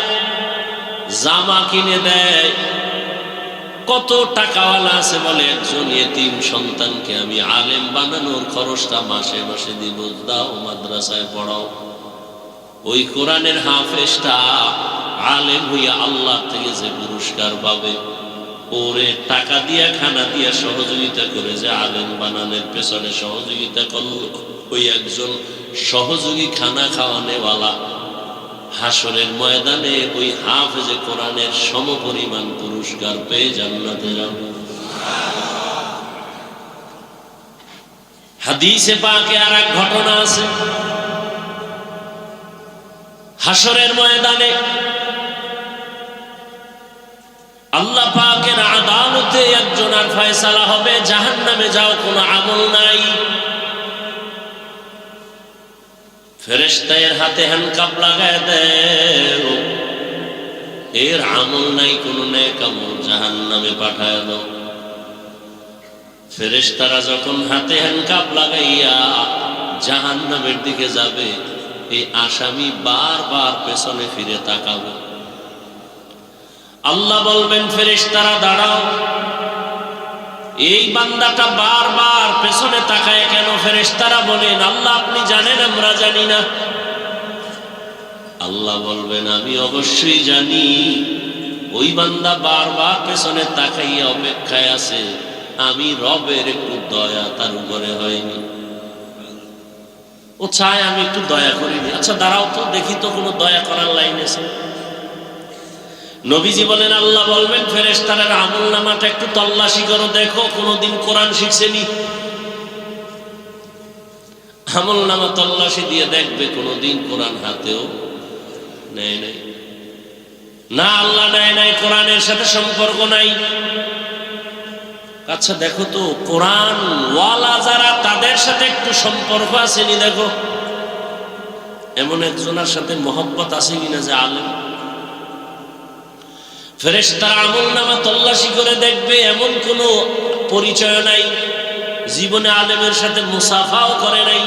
জামা কিনে দেয়। কত টাকাওয়ালা আছে বলে, একজন ইতিম সন্তানকে আমি আলেম বানানোর খরচটা মাসে মাসে দিব, দাও মাদ্রাসায় পড়াও। ওই কোরআনের হাফেজটা আলেম হইয়া আল্লাহ থেকে যে পুরস্কার পাবে, ওরে টাকা দিয়া খানা দিয়া সহযোগিতা করে যে আলেম বানানোর পেছনে সহযোগিতা করল, ওই একজন সহযোগী খানা খাওয়ানেওয়ালা হাসরের ময়দানে ওই হাফেজে কোরআনের সমপরিমাণ পুরস্কার পেয়ে জান্নাতে যাবে। হাদিসে পাকে আর এক ঘটনা আছে, হাসরের ময়দানে আল্লাহ পাকের আদালতে একজনের ফয়সালা হবে, জাহান্নামে যাও, কোনো আমল নাই। ফেরেশতা এর হাতে হ্যান্ডকাপ লাগায় দেয়, এর আমল নাই, কোনো নেক আমল, জাহান্নামে পাঠায় দাও। ফেরেশতারা যখন হাতে হ্যান্ডকাপ লাগাইয়া জাহান্নামের দিকে যাবে, এই আসামি বারবার পেছনে ফিরে তাকাবে। আল্লাহ বলবেন, ফেরেশতারা দাঁড়াও, এই বান্দাটা বারবার পেছনে তাকায় কেন? ফেরেশতারা বলেন, আল্লাহ আপনি জানেন, আমরা জানি না। আল্লাহ বলবেন, আমি অবশ্যই জানি। ওই বান্দা বারবার পেছনে তাকাইয়া অপেক্ষায় আছে, আমি রবের একটু দয়া তার উপরে হয়নি, ও চায় আমি একটু দয়া করিনি। আচ্ছা দাঁড়াও তো, দেখি তো কোনো দয়া করার লাইন আছে। নবীজি বলেন, আল্লাহ বলবেন, ফেরেশতারা আমল নামাটা একটু তল্লাশি করো, দেখো কোনদিন কোরআন শিখছেনি। আমল নামা তল্লাশি দিয়ে দেখবে কোনদিন কোরআন হাতেও নেয় নাই। না, আল্লাহ নেয় নাই, কোরআনের সাথে সম্পর্ক নাই। আচ্ছা দেখো তো, কোরআন ওয়ালা যারা, তাদের সাথে একটু সম্পর্ক আসেনি দেখো, এমন একজনের সাথে মহব্বত আছে কিনা যে আলেম। ফেরেশতারা আমল নামা তল্লাশি করে দেখবে এমন কোনো পরিচয় নাই জীবনে আলেমের সাথে মুসাফাও করে নাই।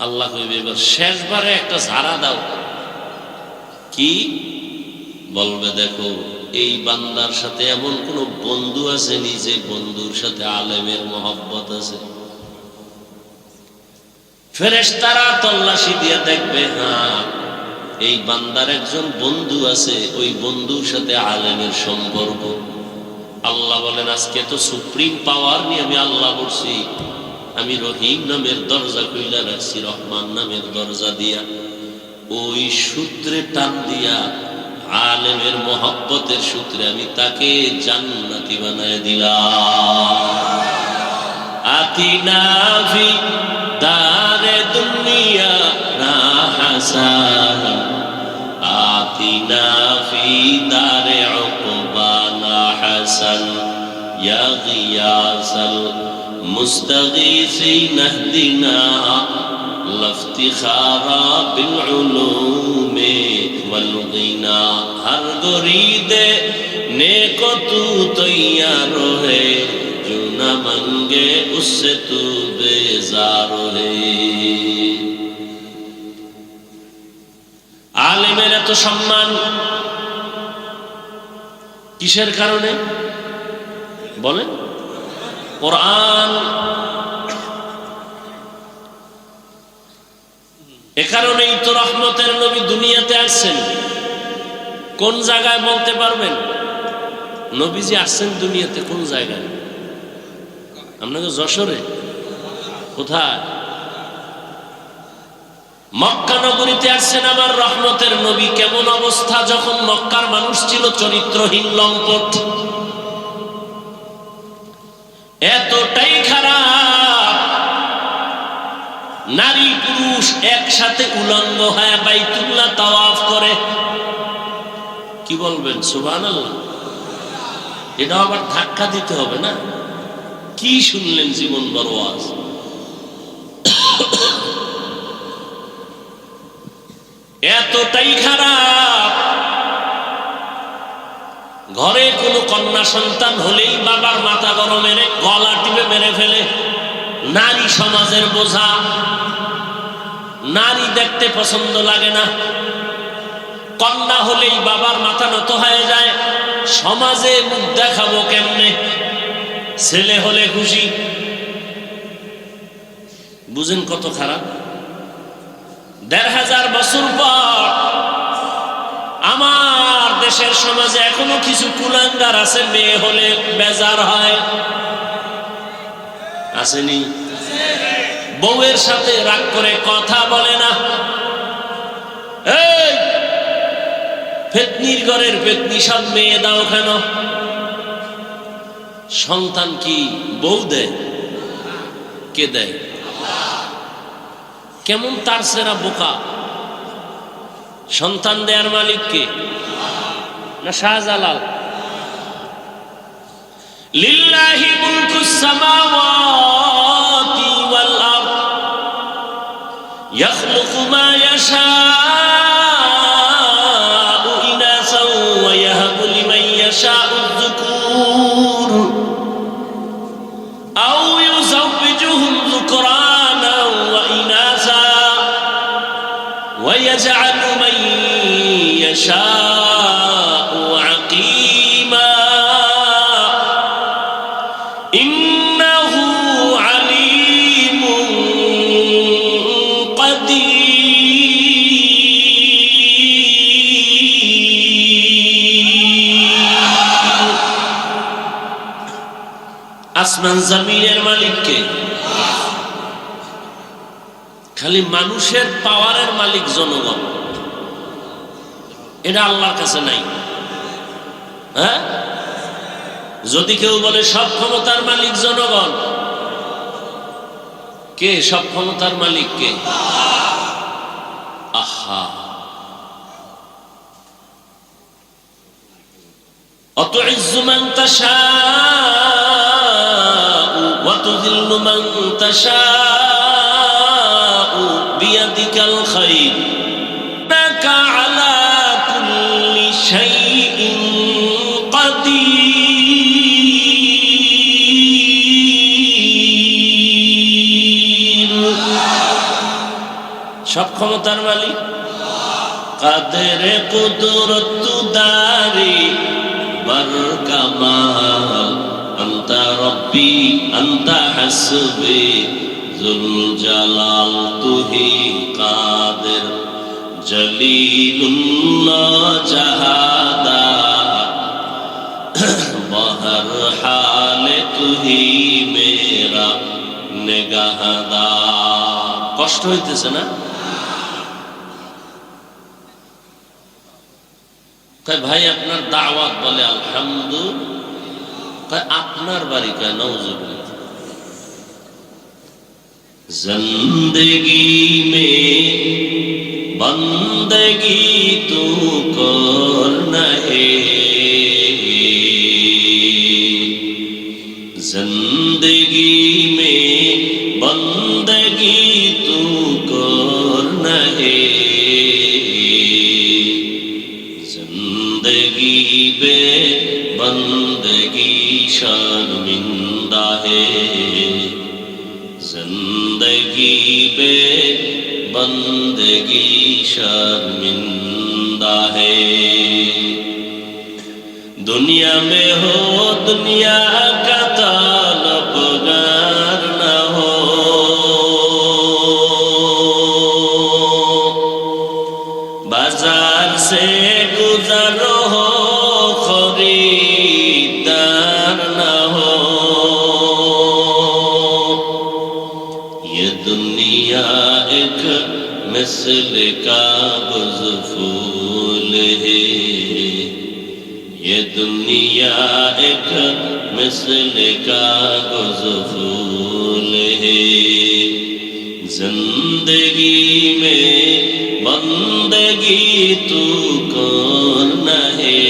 আল্লাহ কইবে এবার শেষবারে একটা ঝাড়া দাও। কি বলবে? দেখো এই বান্দার সাথে এমন কোন বন্ধু আছে নিজে বন্ধুর সাথে আলেমের মহব্বত আছে? ফেরেশতারা তল্লাশি দিয়ে দেখবে, হ্যাঁ এই বান্দার একজন বন্ধু আছে, ওই বন্ধুর সাথে আলেমের সম্পর্ক। আল্লাহ বলেন আজকে তো সুপ্রিম পাওয়ার নিয়ে আমি আল্লাহ বলছি, আমি রহিম নামের দরজা খুইলা রাখছি, রহমান নামের দরজা দিয়া ওই সূত্রে টান দিয়া আলেমের মহব্বতের সূত্রে আমি তাকে জান্নাতি বানায় দিলাম। আতিনা ফি দারে দুনিয়া না হাসান, আতিনা ফি দারে উকবা না হাসান, ইয়া গিয়াসাল মুস্তাগীসিন ইহদিনা লফতিখারা বিল উলুমে ওয়াল গিনা, হর গরিদে নেকো তু তৈয়ার হে, जो न मंगे उससे तू बेजार है। আলেমের এত সম্মান কিসের কারণে বলেন? কোরআন। এ কারণেই তো রহমতের নবী দুনিয়াতে আসছেন। কোন জায়গায় বলতে পারবেন নবীজি আসছেন দুনিয়াতে? কোন জায়গায়? আপনাকে যশোরে? কোথায়? মক্কা নগরীতে আসছেন আমার রহমতের নবী। কেমন অবস্থা যখন মক্কার মানুষ ছিল চরিত্রহীন, লম্পট, এতটাই খারাপ, নারী পুরুষ একসাথে উলঙ্গ হয়ে বাইতুল্লাহ তাওয়াফ করে। কি বলবেন সুবহানাল্লাহ? এটা আবার ধাক্কা দিতে হবে না? কি শুনলেন জীবন বড় আজ। এতটাই খারাপ, ঘরে কোনো কন্যা সন্তান হলেই বাবার মাথা গরম মেরে গলা টিপে মেরে ফেলে। নারী সমাজের বোঝা, নারী দেখতে পছন্দ লাগে না। কন্যা হলেই বাবার মাথা নত হয়ে যায়, সমাজে মুখ দেখাবো কেমনে। ছেলে হলে খুশি। বুঝেন কত খারাপ। ১৫০০ বছর পর আমার দেশের সমাজে এখনো কিছু কুলাঙ্গার আছে, মেয়ে হলে বেজার হয়। আসেনি? বউয়ের সাথে রাগ করে কথা বলে না। এই ফেতনির ঘরের ফেতনি সব মেয়ে দাও কেন? সন্তান কি বউ দেয়? কে দেয়? কেমন তার সেরা বোকা। সন্তান দেয়ার মালিক কে? না শাহজালাল? লিল্লাহি মুলকুস সামাওয়াতি ওয়াল আরদ ইয়াখলুকু মা ইয়াশাউ ইনাসা ওয়া ইয়াহাবু লিমান ইয়াশাউ যুকুর আও ইউযাওবিজুহুম যুকরানা ওয়া ইনাসা ওয়া ইয়াজআলু মান ইয়াশাউ আকিমা ইন্নাহু আলিমুন কাদির। আসমান জমিনের মালিক কে? খালি মানুষের পাওয়ারের মালিক জনগণ। এটা আল্লাহর কাছে নাই। হ্যাঁ, যদি কেউ বলে সব ক্ষমতার মালিক জনগণ, কে সব ক্ষমতার মালিক? কে? আহা, অতুইজ্জু মান তাশাউ ওয়া তুযিল্লু মান তাশাউ বিয়াদিকাল খায়র ইন্নাকা আলা কুল্লি শাইইন কাদির। ক্ষমতার মালিক। কাদের কুদরত দারি বর কামাল, আনতা রব্বি আনতা হাসবি জুল জালাল তুহি কাদের জলিলুল্লাহ জাহাদা বহর হালে তুহি মেরা নেগাহদা। কষ্ট হইতেছে না? ভাই আপনার দাওয়াত, বলে আলহামদুলিল্লাহ। আপনার বাড়ি কয় নাউজুবিল্লাহ। জিंदगी में बंदगी तू करना है, जिंदगी में बंदगी तू करना है, जिंदगी बे बंदगी शर्मिंदा है, जिंदगी बे बंदगी शर्मिंदा है। दुनिया में हो दुनिया का तलबगार न हो, बाजार से गुजर हो खरीदार न हो, ये दुनिया एक मिसल कागज फूल है, ये दुनिया एक मिसल कागज फूल है, जिंदगी में बंदगी तू करना है,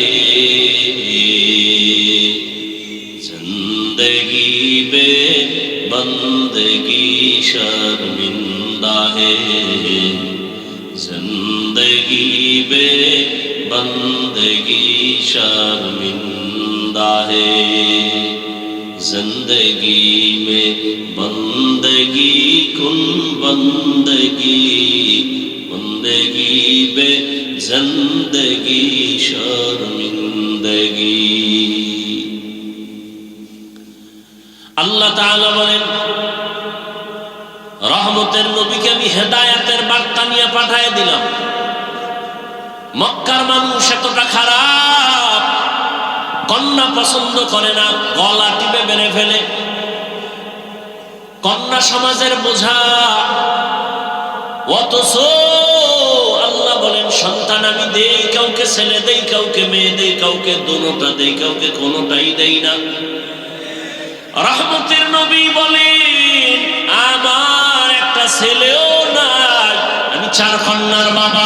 जिंदगी में बंदगी शर्मिंदा है, जिंदगी में बंदगी शर्मिंदा है, जिंदगी में बंदगी कुन बंदगी, बंदगी में जिंदगी शर्मिंदगी। আল্লাহ তাআলা বলেন, রহমতের নবীকে আমি হেদায়েতের বার্তা নিয়ে পাঠিয়ে দিলাম। মক্কার মানুষ এতটা খারাপ, কন্যা পছন্দ করে না, গলা টিপে মেরে ফেলে। কন্যা সমাজের বোঝা। অথচ আল্লাহ বলেন, সন্তান আমি দেই, কাউকে ছেলে দেই, কাউকে মেয়ে দেই, কাউকে দুটোটা দেই, কাউকে কোনোটাই দেই না। রহমতের নবী বলেন, আমার একটা ছেলেও নাই, আমি 4 কন্যার বাবা।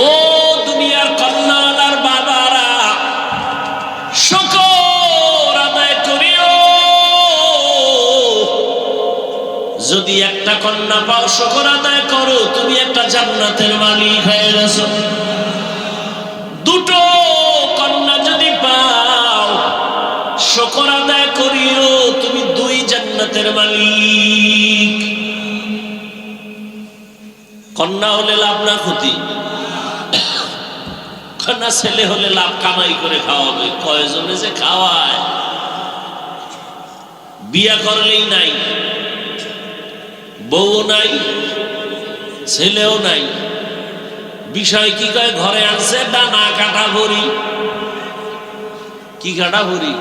ও দুনিয়ার কন্যার বাবারা, শুকর আদায় করিও। যদি একটা কন্যা পাও, শুকর আদায় করো, তুমি একটা জান্নাতের মালিক হয়ে গেছো। দুটো কন্যা যদি পাও, শুকর আদায় করিও, তুমি 2 জান্নাতের মালিক। কন্যা হলে লাভ না ক্ষতি? কন্যা ছেলে হলে লাভ, কামাই করে খাওয়াবে। কয়জনে যে খাওয়ায়, বিয়া করলেই নাই, বউ নাই, ছেলেও নাই। বিষয় কি কয়, ঘরে আনছে ডানা কাটা ভরি। কি কাটা ভরি?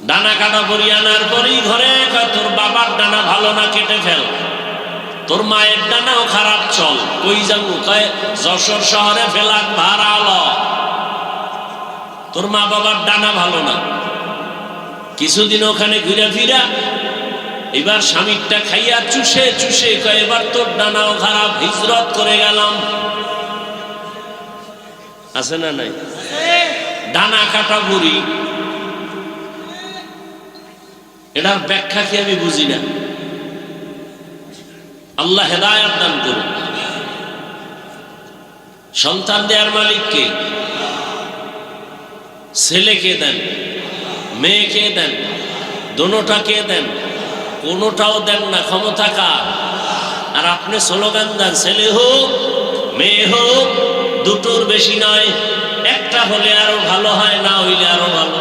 ডানা কাটা ভরি আনার পরই ঘরে কয়, তোর বাবার ডানা ভালো না, কেটে ফেল। তোর মায়ের ডানাও খারাপ, চল। কই যাবো? কয় যশোর শহরে ফেলাক ভাড়া ল। তোর মা বাবার ডানা ভালো না। কিছুদিন ওখানে ঘুরে ফিরা, এবার স্বামীরটা খাইয়া চুষে চুষে কয়, এবার তোর ডানাও খারাপ, হিজরত করে গেলাম। আছে না নাই? ডানা কাটা বুড়ি, এটার ব্যাখ্যা কি আমি বুঝি না। আল্লাহ হেদায়েত দান করুন। সন্তান দেওয়ার মালিক কে? ছেলেকে দেন, মেয়েকে দেন, দোনোটাকে দেন, কোনোটাও দেন না। ক্ষমতা কার? আর আপনি স্লোগান দেন ছেলে হোক মেয়ে হোক দুটোর বেশি নয়, একটা হলে আরো ভালো হয়, না হইলে আরো ভালো।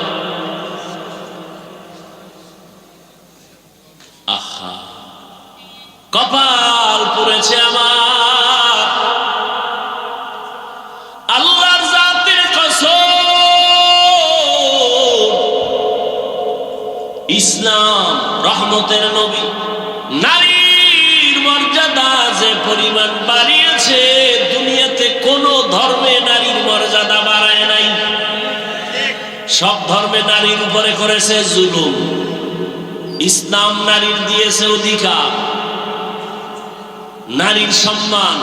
আহা, কপাল পুড়েছে আমার, আল্লাহর জাতের কসম, ইসলাম রহমতের নবী নারীর মর্যাদা যে পরিমাণ বাড়িয়েছে, দুনিয়াতে কোন ধর্মে নারীর মর্যাদা বাড়ায় নাই। সব ধর্মে নারীর উপরে করেছে জুলুম, ইসলাম নারীর দিয়েছে অধিকার, নারীর সম্মান।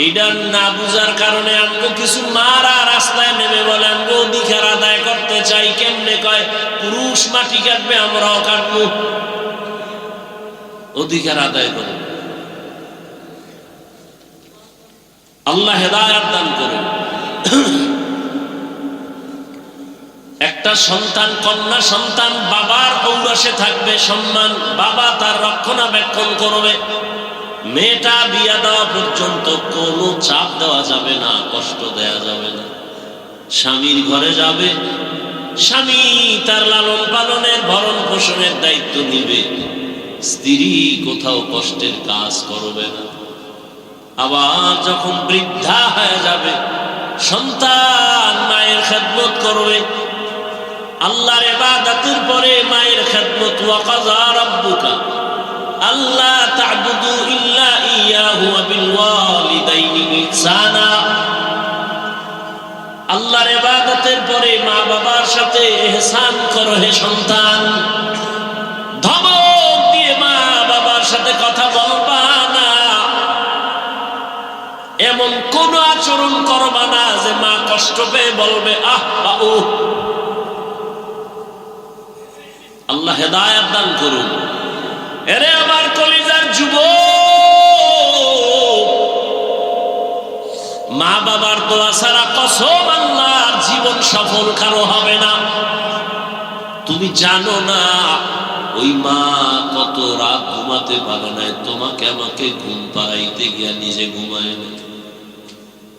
এটা না বুঝার কারণে আমগো কিছু মারা রাস্তায় নেমে বলে আমগো অধিকার আদায় করতে চাই। কেমনে কয়, পুরুষ মাটি কাটবে আমরাও কাটবো, অধিকার আদায় করে। আল্লাহ হেদায়েত দান করেন। একটা সন্তান, কন্যা সন্তান বাবার ঔরসে থাকবে সম্মান, বাবা তার রক্ষণাবেক্ষণ করবে। মেয়েটা বিয়া দেওয়া পর্যন্ত কোনো চাপ দেওয়া যাবে না, কষ্ট দেওয়া যাবে না। স্বামীর ঘরে যাবে, স্বামী তার লালন পালনের ভরণ পোষণের দায়িত্ব নিবে, স্ত্রী কোথাও কষ্টের কাজ করবে না। আবার যখন বৃদ্ধা হয়ে যাবে, সন্তান মায়ের খেদমত করবে। আল্লাহর ইবাদতের পরে মায়ের খেদমত। ওয়া কাযা রাব্বুকা আল্লা তা'বুদু ইল্লা ইয়াহু ওয়া বিল ওয়ালিদাইনি ইহসানা। আল্লাহর ইবাদতের পরে মা বাবার সাথে ইহসান করো হে সন্তান। ধমক দিয়ে মা বাবার সাথে কথা বলবা না, এমন কোন আচরণ করবা না যে মা কষ্ট পেয়ে বলবে আহ বা ও। আল্লাহ হেদায়েত দান করুন। এরে আমার কলিজার যুবক, মা বাবার দোয়া ছাড়া কসম আল্লাহর জীবন সফল কারো হবে না। তুমি জানো না ওই মা কত রাত ঘুমাতে পারে না, তোমাকে আমাকে ঘুম পাড়াইতে গিয়া নিজে ঘুমায় না।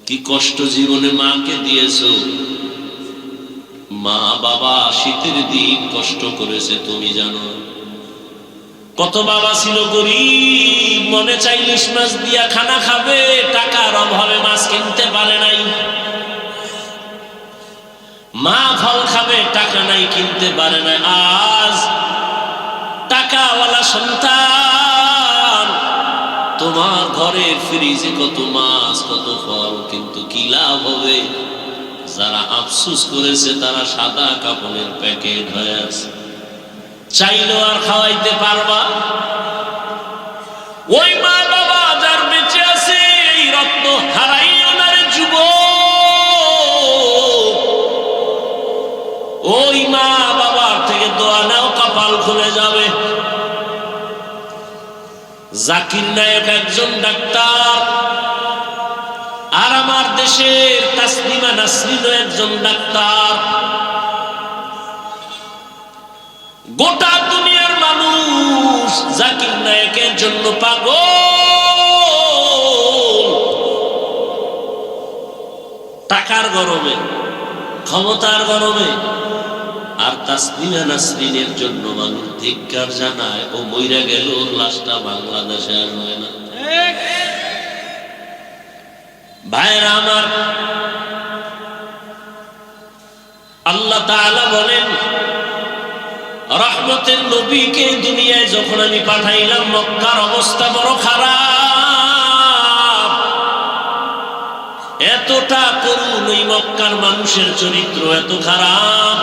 কি কষ্ট জীবনে মাকে দিয়েছো। মা বাবা শীতের দিন কষ্ট করেছে তুমি জানো। কত বাবা ছিল গরিব, মনে চাই ইলিশ মাছ দিয়া খানা খাবে, টাকার অভাবে মাছ কিনতে পারে নাই। মা ফল খাবে, টাকা নাই কিনতে পারে না। আজ টাকাওয়ালা সন্তান, তোমার ঘরের ফ্রিজে কত মাছ কত ফল, কিন্তু কি লাভ হবে? যারা আফসোস করেছে তারা সাদা কাপড়ের প্যাকেট হয়ে আছে, চাইলেও আর খাওয়াইতে পারবা? ওই মা বাবা যার বেঁচে আছে, এই রত্ন হারাইও না রে যুবক। ওই মা বাবার থেকে দোয়া নাও, কপাল খুলে যাবে। জাকির নায়ক একজন ডাক্তার, আর আমার দেশের তাসলিমা নাসরিনও একজন ডাক্তার। গোটা দুনিয়ার মানুষ জাকির নায়কের জন্য পাগল। টাকার গরমে, ক্ষমতার গরমে। আর তাসলিমা নাসরিনের জন্য মানুষ ধিক্কার জানায়। ও মইরা গেল, ওর লাশটা বাংলাদেশে আর হয় না। ভাইরা আমার, আল্লাহ তাআলা বলেন, রহমতের নবীকে দুনিয়ায় যখন আমি পাঠাইলাম, মক্কার অবস্থা বড় খারাপ। এতটা করুণ এই মক্কার মানুষের চরিত্র, এত খারাপ।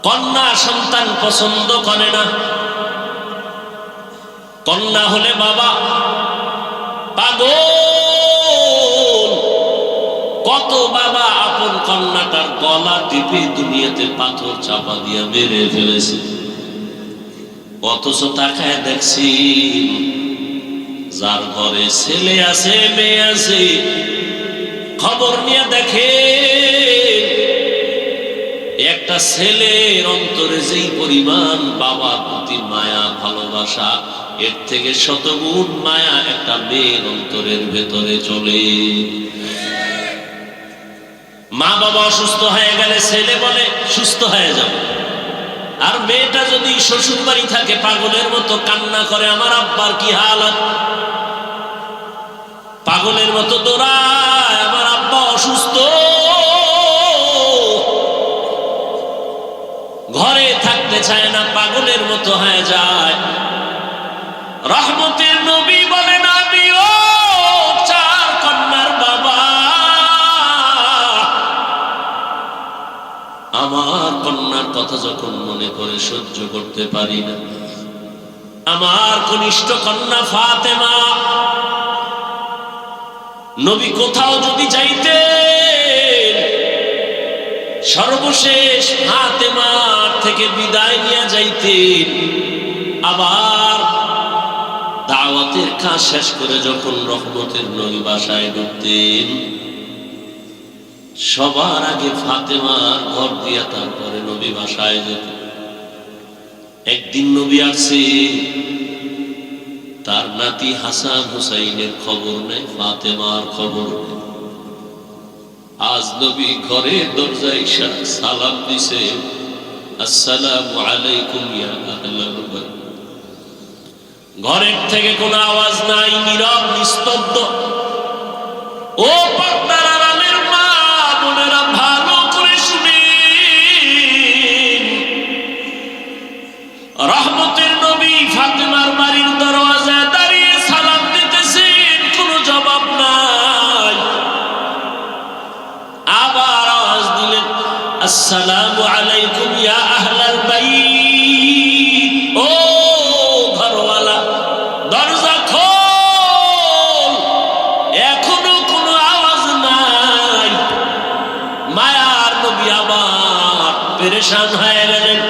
কন্যা সন্তান পছন্দ করে না। কন্যা হলে বাবা পাগল। কত বাবা আপন কন্যাটার গলা টিপে দুনিয়াতে পাথর চাপা দিয়া মেরে ফেলেছে। অথচ তাকায় দেখছি যার ঘরে ছেলে আছে মেয়ে আছে, খবর নিয়ে দেখে একটা ছেলের অন্তরে যেই পরিমাণ বাবার প্রতি মায়া ভালোবাসা, এর থেকে শতগুণ মায়া একটা মেয়ের অন্তরের ভেতরে চলে। মা বাবা অসুস্থ হয়ে গেলে ছেলে বলে সুস্থ হয়ে যাবে, আর মেয়েটা যদি শ্বশুর বাড়ি থাকে পাগলের মতো কান্না করে, আমার আব্বার কি হালাত, পাগলের মতো দৌড়ায়, আমার আব্বা অসুস্থ, ঘরে থাকতে চায় না, পাগলের মতো হয়ে যায়। রহমতের নবী বলেন আমিও চার কন্যার বাবা, আমার কন্যার কথা যখন মনে করে সহ্য করতে পারি না। আমার কনিষ্ঠ কন্যা ফাতেমা, নবী কোথাও যদি যাইতেন সর্বশেষ ফাতেমার থেকে বিদায় নিয়ে যাইতেন, আবার দাওয়াতের কাজ শেষ করে যখন রহমতের নবী বাসায় ঢুকতেন, সবার আগে ফাতেমার ঘর দিয়া তারপরে নবী বাসায় যেত। একদিন নবী আসছে, তার নাতি হাসান হুসাইনের খবর নেই, ফাতেমার খবর নেই। আজ নবী ঘরে দরজায় সালাম দিছে, আসসালামু আলাইকুম ইয়া আহলাল বাইত। ঘরের থেকে কোনো আওয়াজ নাই, নীরব নিস্তব্ধ। ও পর্দার আড়ালের মা বোনেরা ভালো করে শুনেন, রহমতের নবী ফাতেমার বাড়ির দরওয়াজায় দাঁড়িয়ে সালাম দিতেছেন, কোনো জবাব নাই। আবার আওয়াজ দিলেন, আসসালামু আলাইকুম ইয়া আহলাল বাইত। ও ঘরওয়ালা, দরজা খোল। এখনো কোনো আওয়াজ নাই। মায়ার নবী আবার পেরেশান হয়ে গেলেন,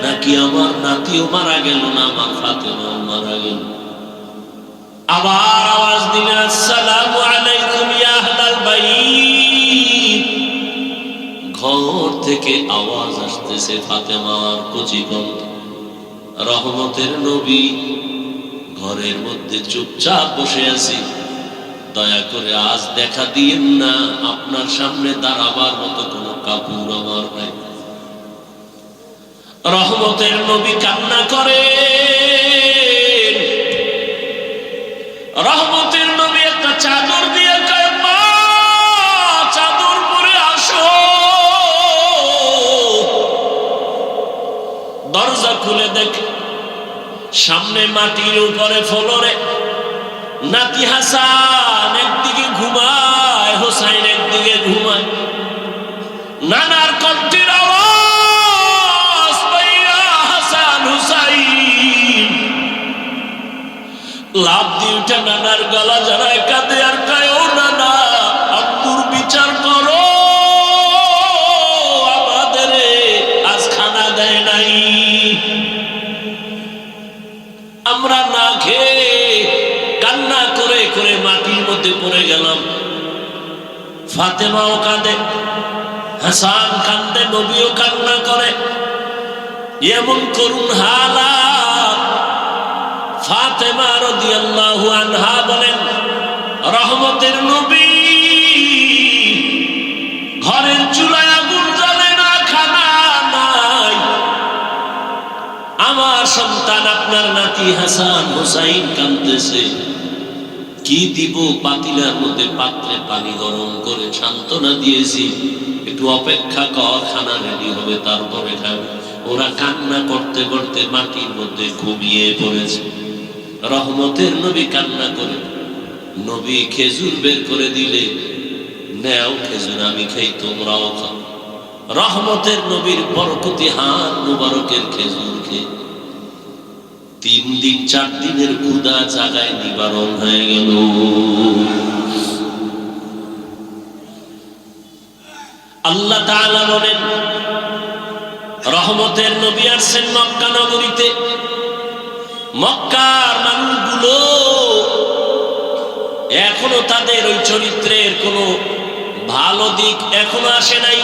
নাকি আমার নাতিও মারা গেল, না আমার ফাতেমাও মারা গেল। আবার আওয়াজ দিলেন, আসসালামু আলাইকুম ইয়া আহলাল বাইত। ঘর থেকে আওয়াজ আসতেছে ফাতেমার কচি কণ্ঠ। রহমতের নবী, ঘরের মধ্যে চুপচাপ বসে আছি, দয়া করে আজ দেখা দিয়েন না, আপনার সামনে দাঁড়াবার মতো কোনো কাপড় আমার নাই। রহমতের নবী কান্না করে। রহমতের নবী একটা চাদর দিয়ে কয়, মা চাদর পরে আসো। দরজা খুলে দেখে সামনে মাটির উপরে ফ্লোরে নাতি হাসান একদিকে ঘুমায়, হোসাইন একদিকে ঘুমায়। নানার কণ্ঠের আওয়াজ পাইয়া হাসান হুসাইন লাফ দিয়ে উঠে নানার গলা জড়ায় কাঁদে আর কয়, ও নানা, আব্বুর বিচার করো, আমাদের আজ খানা দেয় নাই, আমরা না খেয়ে কান্না করে করে মাটির মধ্যে পড়ে গেলাম। ফাতেমাও কাঁদে, হাসান কান্দে, নবীও কান্না করে। এমন করুণ হালাত। ফাতেমা রাদিয়াল্লাহু আনহা বলেন, রহমতের নবী ঘরের চুলায় আগুন জ্বলে না, খানা নাই। আমার সন্তান আপনার নাতি হাসান হুসাইন কাঁদতেছে, কি দিব? পাতিলার মধ্যে পাত্রে পানি গরম করে সান্ত্বনা দিয়েছি, একটু অপেক্ষা কর, খানা রেডি হবে তারপরে খাবে। ওরা কান্না করতে করতে মাটির মধ্যে ঘুমিয়ে পড়েছে। রহমতের নবী কান্না করে, নবী খেজুর বের করে দিলে, নেও খেজুর, আমি খাই, তোমরাও খাও। রহমতের নবীর বরকতি হাত মুবারকের খেজুর খেয়ে 3 দিন 4 দিনের ক্ষুধা জাগায় নিবারণ হয়ে গেল। আল্লাহ তাআলা বলেন, রহমতের নবী আসছেন মক্কা নগরীতে। মক্কার মানুষগুলো এখনো তাদের ওই চরিত্রের কোনো ভালো দিক এখনো আসে নাই।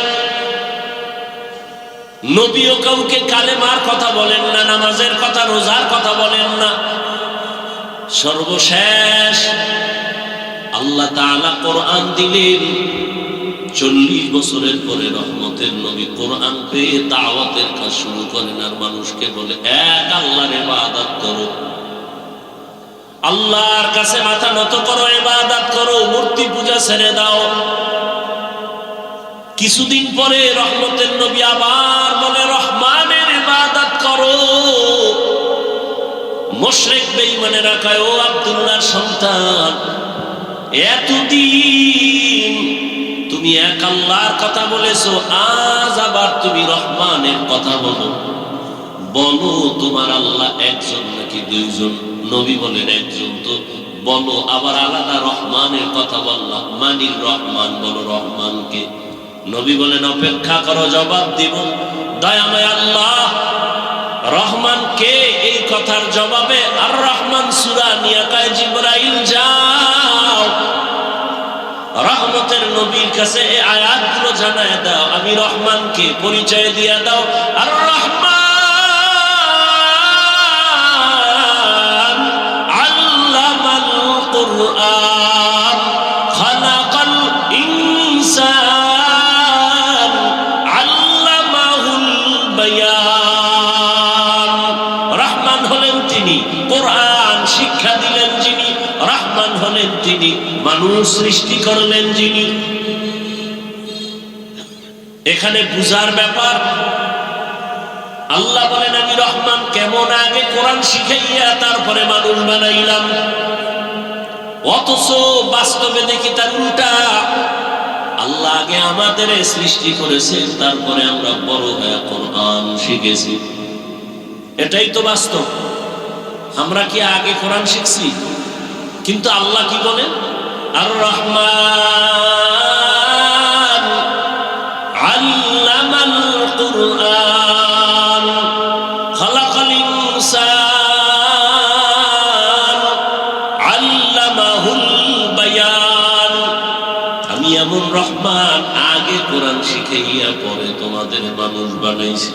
নবীও কাউকে কালেমার কথা বলেন না, নামাজের কথা, রোজার কথা বলেন না। সর্বশেষ আল্লাহ তাআলা কোরআন দিলেন। 40 বছরের পরে রহমতের নবী কোরআন পেয়ে দাওয়াতের কাজ শুরু করেন আর মানুষকে বলে এক আল্লাহর ইবাদত করো, আল্লাহর কাছে মাথা নত করো, ইবাদত করো, মূর্তি পূজা ছেড়ে দাও। কিছুদিন পরে রহমতের নবী আবার বলে রহমানের ইবাদত করো। মুশরিক বেঈমানেরা কয় ও আব্দুল্লাহর সন্তান, এতদিন তুমি এক আল্লাহর কথা বলেছো, আজ আবার তুমি রহমানের কথা বলো। বলো তোমার আল্লাহ একজন নাকি দুইজন? নবী বলেন একজন। তো বলো আবার আলাদা রহমানের কথা বললাম, মানির রহমান, বলো রহমানকে। নবী বলেন অপেক্ষা করো, জবাব দিব। দয়াময় আল্লাহ রহমান কে? এই কথার জবাবে আর রহমান সূরা নিয়ে কয় জিবরাইল যাও রহমতের নবীর কাছে এই আয়াতগুলো জানায় দাও, আমি রহমানকে পরিচয় দিয়ে দাও। আর রহমান আল্লামাল কুরআন খালাকাল ইনসান আল্লামাহুল বায়ান। রহমান হলেন তিনি, কোরআন শিক্ষা দিলেন যিনি। রহমান হলেন তিনি, মানুষ সৃষ্টি করলেন যিনি। এখানে বুঝার ব্যাপার। আল্লাহ বলেন আমি রহমান কেমন? আগে কোরআন শিখাইয়া তারপরে মানুষ বানাইলাম। অথচ বাস্তবে দেখি তার উল্টা। আল্লাহ আগে আমাদের সৃষ্টি করেছেন, তারপরে আমরা বড় হয়ে কোরআন শিখেছি। এটাই তো বাস্তব। আমরা কি আগে কোরআন শিখছি? কিন্তু আল্লাহ কি বলেন? আর রহমান আল্লামাল কুরআন খালাকাল ইনসান আল্লামাহুল বায়ান। আমি এমন রহমান, আগে কোরআন শিখাইয়া পরে তোমাদের মানুষ বানাইছি।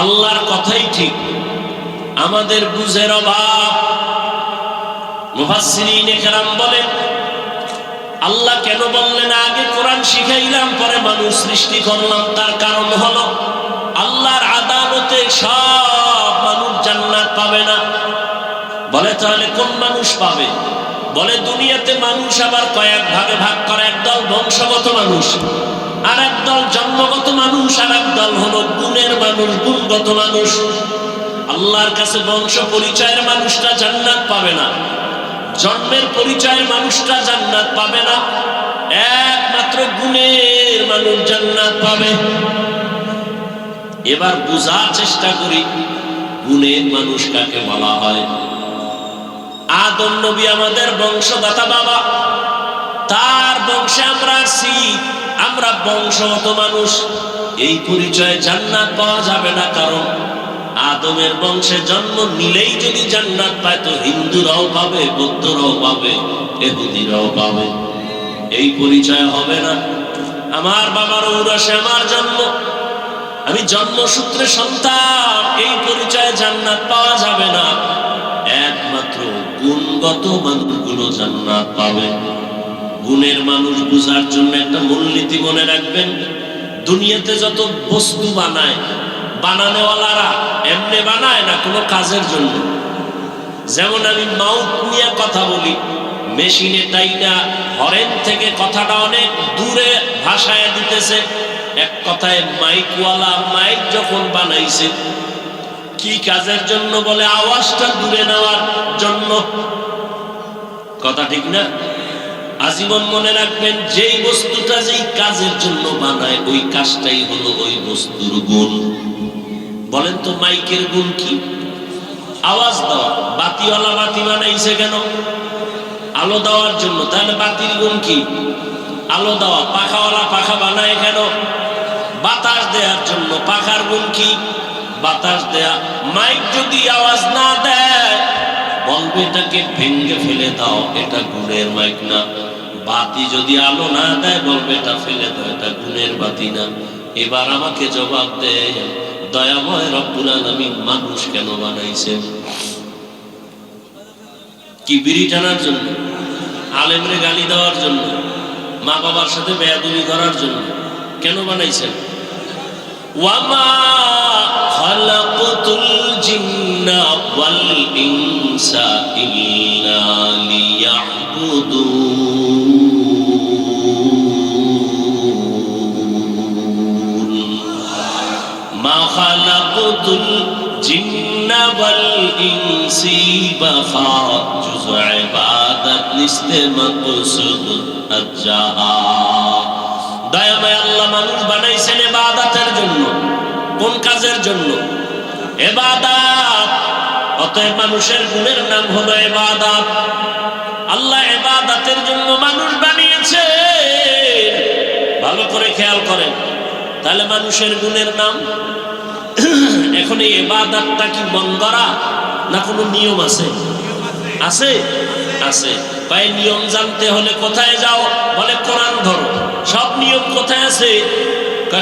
আল্লাহর কথাই ঠিক, আমাদের বুঝের অভাব। মুফাসসিরিনে কেরাম বলেন আল্লাহ কেন বললেন আগে কোরআন শিখাইলাম পরে মানুষ সৃষ্টি করলাম? তার কারণ হলো আল্লাহর আদালতে সব মানুষ জান্নাত পাবে না। বলে তাহলে কোন মানুষ পাবে? বলে দুনিয়াতে মানুষ আবার কয়েক ভাগে ভাগ করে। একদল বংশগত মানুষ, আর একদল জন্মগত মানুষ, আর একদল হলো গুণের মানুষ, গুণগত মানুষ। আল্লাহর কাছে বংশ পরিচয়ের মানুষটা জান্নাত পাবে না, জন্মের পরিচয়ের মানুষটা জান্নাত পাবে না, একমাত্র গুণের মানুষ জান্নাত পাবে। এবার বুঝার চেষ্টা করি গুণের মানুষ কাকে বলা হয়। আদম নবী আমাদের বংশদাতা বাবা, তার বংশে আমরা আছি, আমরা বংশগত মানুষ। এই পরিচয়ে জান্নাত পাওয়া যাবে না, কারণ আদমের বংশে জন্ম নিলেই যদি জান্নাত পায় তো হিন্দুরাও পাবে, বৌদ্ধরাও পাবে, ইহুদিরাও পাবে। এই পরিচয় হবে না। আমার বাবার ঔরসে আমার জন্ম, আমি জন্মসূত্রে সন্তান, এই পরিচয়ে জান্নাত পাওয়া যাবে না। একমাত্র গুণগত মানুষগুলো জান্নাত পাবে। গুণের মানুষ বুঝার জন্য একটা মূলনীতি মনে রাখবেন। দুনিয়াতে যত বস্তু বানায়, বানানোওয়ালারা এমনি বানায় না, কোনো কাজের জন্য। যেমন আমি মাউথ নিয়ে কথা বলি, মেশিনে টাইনা হরেন থেকে কথাটা অনেক দূরে ভাষায় দিতেছে। এক কথায় মাইকওয়ালা মাইক যখন বানাইছে, কি কাজের জন্য? বলে আওয়াজটা দূরে নেওয়ার জন্য। কথা ঠিক না? আজীবন মনে রাখবেন, যেই বস্তুটা যেই কাজের জন্য বানায় ওই কাজটাই হলো ওই বস্তুর গুণ। বলেন তো মাইকের গুণ কি? আওয়াজ দেওয়া। বাতিওয়ালা বাতি বানাইছে কেন? আলো দেওয়ার জন্য। তাহলে বাতির গুণ কি? আলো দেওয়া। পাখাওয়ালা পাখা বানায় কেন? বাতাস দেওয়ার জন্য। পাখার গুণ কি? বাতাস দেয়া। মাইক যদি আওয়াজ না দেয় বলবে এটাকে ভেঙে ফেলে দাও, এটা গুণের মাইক না। বাতি যদি আলো না দেয় বলবে এটা ফেলে দাও, এটা গুণের বাতি না। এবার আমাকে জবাব দেয়, দয়াময় রব্বুল আলামিন মানুষ কেন বানাইছেন? কি বিড়ি টানার জন্য, আলেমরে গালি দেওয়ার জন্য, মা বাবার সাথে বেয়াদবি করার জন্য? কেন বানাইছেন? ওয়ামা খালাকতুল জিন্না ওয়াল ইনসা ইল্লা লিয়াবুদুন। মা খালাকতুল জিন্না ওয়াল ইনসি বাখা জুজ ইবাদত নিস্তে মাকসুদ আজ্জাহা। দয়াময় আল্লাহ মানুষ বানাইছেন ইবাদতের জন্য। কোন কাজের জন্য? ইবাদত। অতএব মানুষের গুণের নাম হলো ইবাদত। আল্লাহ ইবাদতের জন্য মানুষ বানিয়েছে। ভালো করে খেয়াল করেন, তাহলে মানুষের গুণের নাম। এখন এই ইবাদতটা কি মন গড়া না কোনো নিয়ম আছে? আছে, আছে। তাই নিয়ম জানতে হলে কোথায় যাও? বলে কোরআন ধরো। সব নিয়ম কোথায় আছে?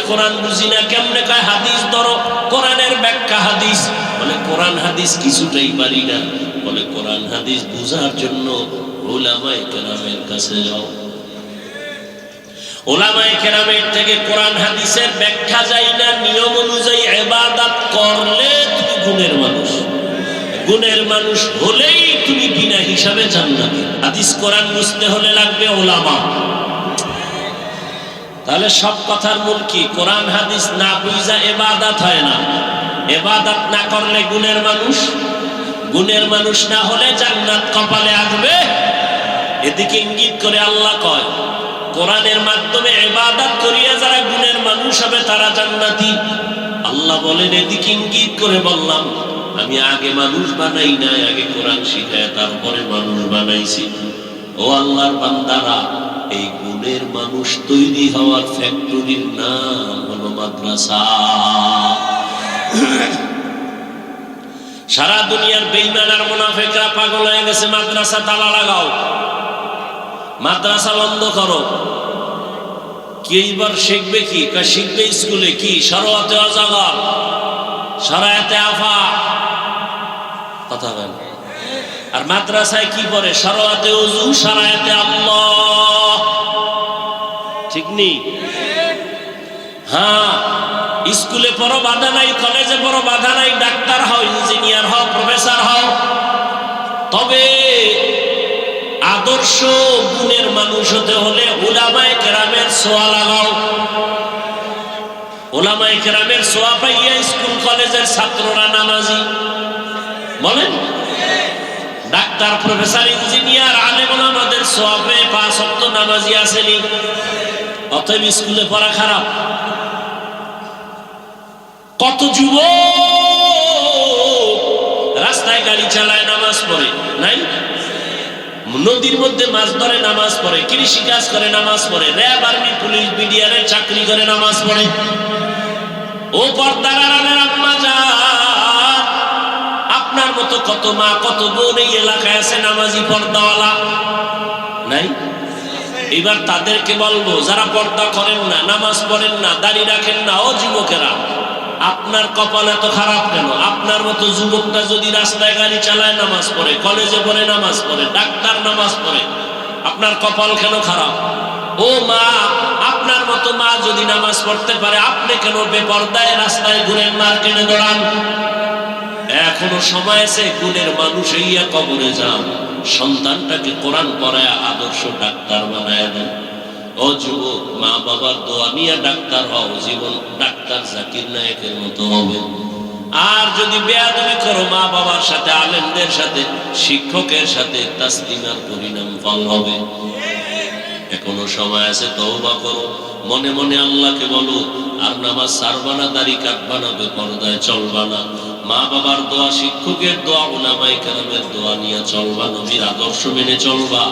কোরআন বুঝি না কেমনে? কয় হাদিস ধরো, কোরআনের ব্যাখ্যা হাদিস। বলে কোরআন হাদিস কিছুটাই পারি না। বলে কোরআন হাদিস বুঝার জন্য উলামায়ে কেরামের কাছে যাও। উলামায়ে কেরামের থেকে কোরআন হাদিসের ব্যাখ্যা যাই না, নিয়ম অনুযায়ী ইবাদত করলে তুমি গুণের মানুষ। গুণের মানুষ হলেই তুমি বিনা হিসাবে জান্নাতি। হাদিস কোরআন বুঝতে হলে লাগবে উলামা। তাহলে সব কথার মূল কি? কোরআন হাদিস না বুঝা ইবাদত হয় না। ইবাদত না করলে গুণের মানুষ, গুণের মানুষ না হলে জান্নাত কপালে আসবে। এদিকে ইঙ্গিত করে আল্লাহ কয়, কোরআনের মাধ্যমে ইবাদত করিয়া যারা গুণের মানুষ হবে তারা জান্নাতি। আল্লাহ বলেন, এদিকে ইঙ্গিত করে বললাম আমি আগে মানুষ বানাই নাই, আগে কোরআন শিখায় তারপরে মানুষ বানাইছি। ও আল্লাহর বান্দারা, এই গুণের মানুষ তৈরি হওয়ার ফ্যাক্টরির নাম হলো মাদ্রাসা। সারা দুনিয়ার বেঈমান আর মুনাফিকরা পাগল হয়ে গেছে, মাদ্রাসা তালা লাগাও, মাদ্রাসা বন্ধ করো। কি এইবার শিখবে কি? শিখবে স্কুলে কি? সরাতে অজাগর, সরাতে আফা, কথা বলেন। আর মাদ্রাসায় কি পড়ে? সরাতে ওযু, সরাতে আল্লাহ। ঠিক নেই? হ্যাঁ, স্কুলে পড়ো বাধা নাই, কলেজে পড়ো বাধা নাই, ডাক্তার হও, ইঞ্জিনিয়ার হও, প্রফেসর হও। তবে আদর্শ গুণের মানুষ হতে হলে উলামায়ে কেরামের ছোঁয়া লাগাও। উলামায়ে কেরামের ছোঁয়া পাইয়া স্কুল কলেজের ছাত্ররা নামাজি। বলেন, ডাক্তার, প্রফেসর, ইঞ্জিনিয়ার, আলেম ওলামাদের ছোঁয়া পেয়ে 5 ওয়াক্ত নামাজি আসেনি। অতএব স্কুলে পড়া খারাপ। কত যুবক রাস্তায় গাড়ি চালায়, নামাজ পড়ে নাই? নদীর মধ্যে মাছ ধরে নামাজ পড়ে, কৃষি কাজ করে নামাজ পড়ে, র্যাব, আর্মি, পুলিশ, বিডিআরের চাকরি করে নামাজ পড়ে। ও পর্দার আড়ালের আম্মা জান, আপনার মতো কত মা, কত বোন এই এলাকায় আছে নামাজি পর্দাওয়ালা নাই? এবার তাদেরকে বলবো, যারা পর্দা করেন না, নামাজ পড়েন না, দাড়ি রাখেন না, ও যুবকেরা, আপনার কপাল এত খারাপ কেন? আপনার মতো যুবকটা যদি রাস্তায় গাড়ি চালায়, নামাজ পড়ে, কলেজে পড়ে নামাজ পড়ে, ডাক্তার নামাজ পড়ে, আপনার কপাল কেন খারাপ? ও মা, আপনার মতো মা যদি নামাজ পড়তে পারে, আপনি কেন বেপরদায় রাস্তায় ঘুরেন, মার্কেটে দৌড়ান? এখনো সময় আছে, গুণের মানুষ হইয়া কবরে যান, সন্তানটাকে কোরআন পড়ায় আদর্শ ডাক্তার বানায় দেন। ও যুবক, মা বাবার দোয়া নিয়ে ডাক্তার হও, জীবন ডাক্তার জাকির নায়েকের মতো হবে। আর যদি বেয়াদবি করো মা বাবার সাথে, আলেমদের সাথে, শিক্ষকের সাথে, তাসলিমার পরিণাম ফল হবে। এখনো সময় আছে, তওবা করো, মনে মনে আল্লাহকে বলো, আর নামাজ ছাড়বা না, দাড়ি কাটবা না, বেপরদায় চলবা না, মা বাবার দোয়া, শিক্ষকের দোয়া, উলামায়ে কেরামের দোয়া নিয়ে চলবা, নবীর আদর্শ মেনে চলবা।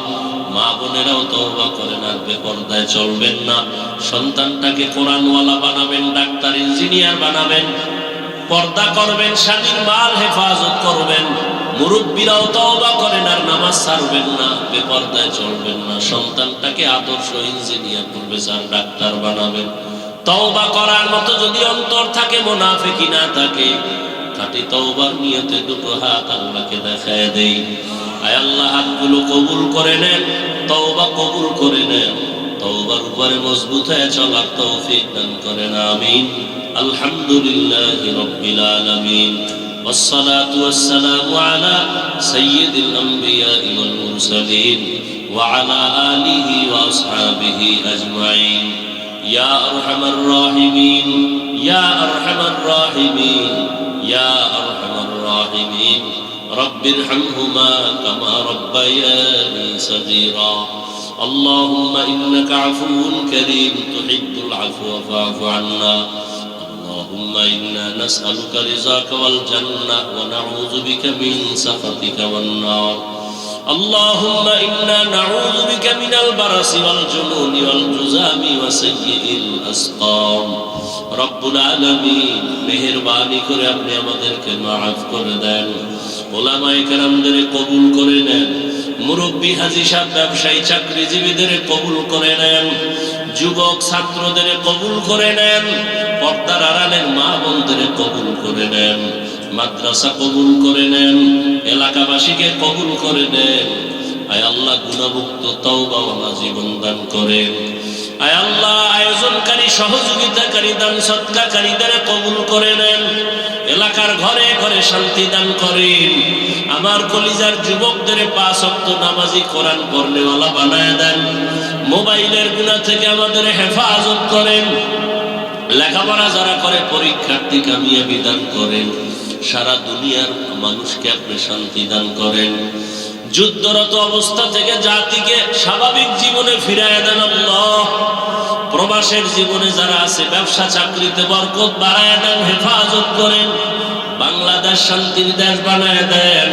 মা বোনেরাও তওবা করেন, আর বেপরদায় চলবেন না। সন্তানটাকে কোরআনওয়ালা বানাবেন, ডাক্তার, ইঞ্জিনিয়ার বানাবেন, পর্দা করবেন, স্বামীর মাল হেফাজত করবেন। মুরব্বীরাও তওবা করেন, আর নামাজ ছাড়বেন না, বেপরদায় চলবেন না। সন্তানটাকে আদর্শ ইঞ্জিনিয়ার, প্রফেসর, ডাক্তার বানাবেন। তওবা করার মতো যদি অন্তর থাকে, মুনাফিকি না থাকে, খাঁটি তওবার নিয়তে দুটো হাত আল্লাহকে দেখায় দেই। আয় আল্লাহ হাতগুলো কবুল করে নেন, তওবা কবুল করে নেন, তওবার উপরে মজবুত হয়ে চলার তৌফিক দান করেন। আমিন। আলহামদুলিল্লাহি রাব্বিল আলামিন। والصلاة والسلام على سيد الأنبياء والمرسلين وعلى آله وأصحابه أجمعين يا أرحم الراحمين يا أرحم الراحمين يا أرحم الراحمين رب ارحمهما كما ربياني صغيرا اللهم إنك عفو كريم تحب العفو فاعف عنا اللهم إنا نسألك رضاك والجنة ونعوذ بك من سخطك والنار اللهم إنا نعوذ بك من البرص والجنون والجذام وسيء الأسقام رب العالمين মেহেরবানি করে আপনি আমাদেরকে মাফ করে দেন, ওলামায়ে কেরামদের কবুল করে নেন, মুরব্বী হাজী সাহেব ব্যবসায়ী চাকরিজীবীদের কবুল করে নেন, যুবক ছাত্রদের কবুল করে নেন, পর্দার আড়ালের মা বোনদের কবুল করে নেন, মাদ্রাসা কবুল করে নেন, এলাকাবাসীকে কবুল করে নেন। আয় আল্লাহ গুনাহমুক্ত তওবাওয়ালা জীবন দান করেন। আয় আল্লাহ আয়োজনকারী সহযোগিতাকারী দান সদকাকারীদের কবুল করে নেন, এলাকার ঘরে ঘরে শান্তি দান করেন। আমার কলিজার যুবকদের 5 ওয়াক্ত নামাজি কোরআন পড়নেওয়ালা বানায় দেন, মোবাইলের গুনাহ থেকে আমাদের হেফাজত করেন, লেখাপড়া যারা করে পরীক্ষার্থী কামিয়াবি দান করেন, সারা দুনিয়ার মানুষকে আপনি শান্তি দান করেন। যুদ্ধরত অবস্থা থেকে জাতিকে স্বাভাবিক জীবনে ফিরায় দেন আল্লাহ। প্রবাসের জীবনে যারা আছে ব্যবসা চাকরিতে বরকত বাড়ায় দেন, হেফাজত করেন। বাংলাদেশ শান্তির দেশ বানায় দেন।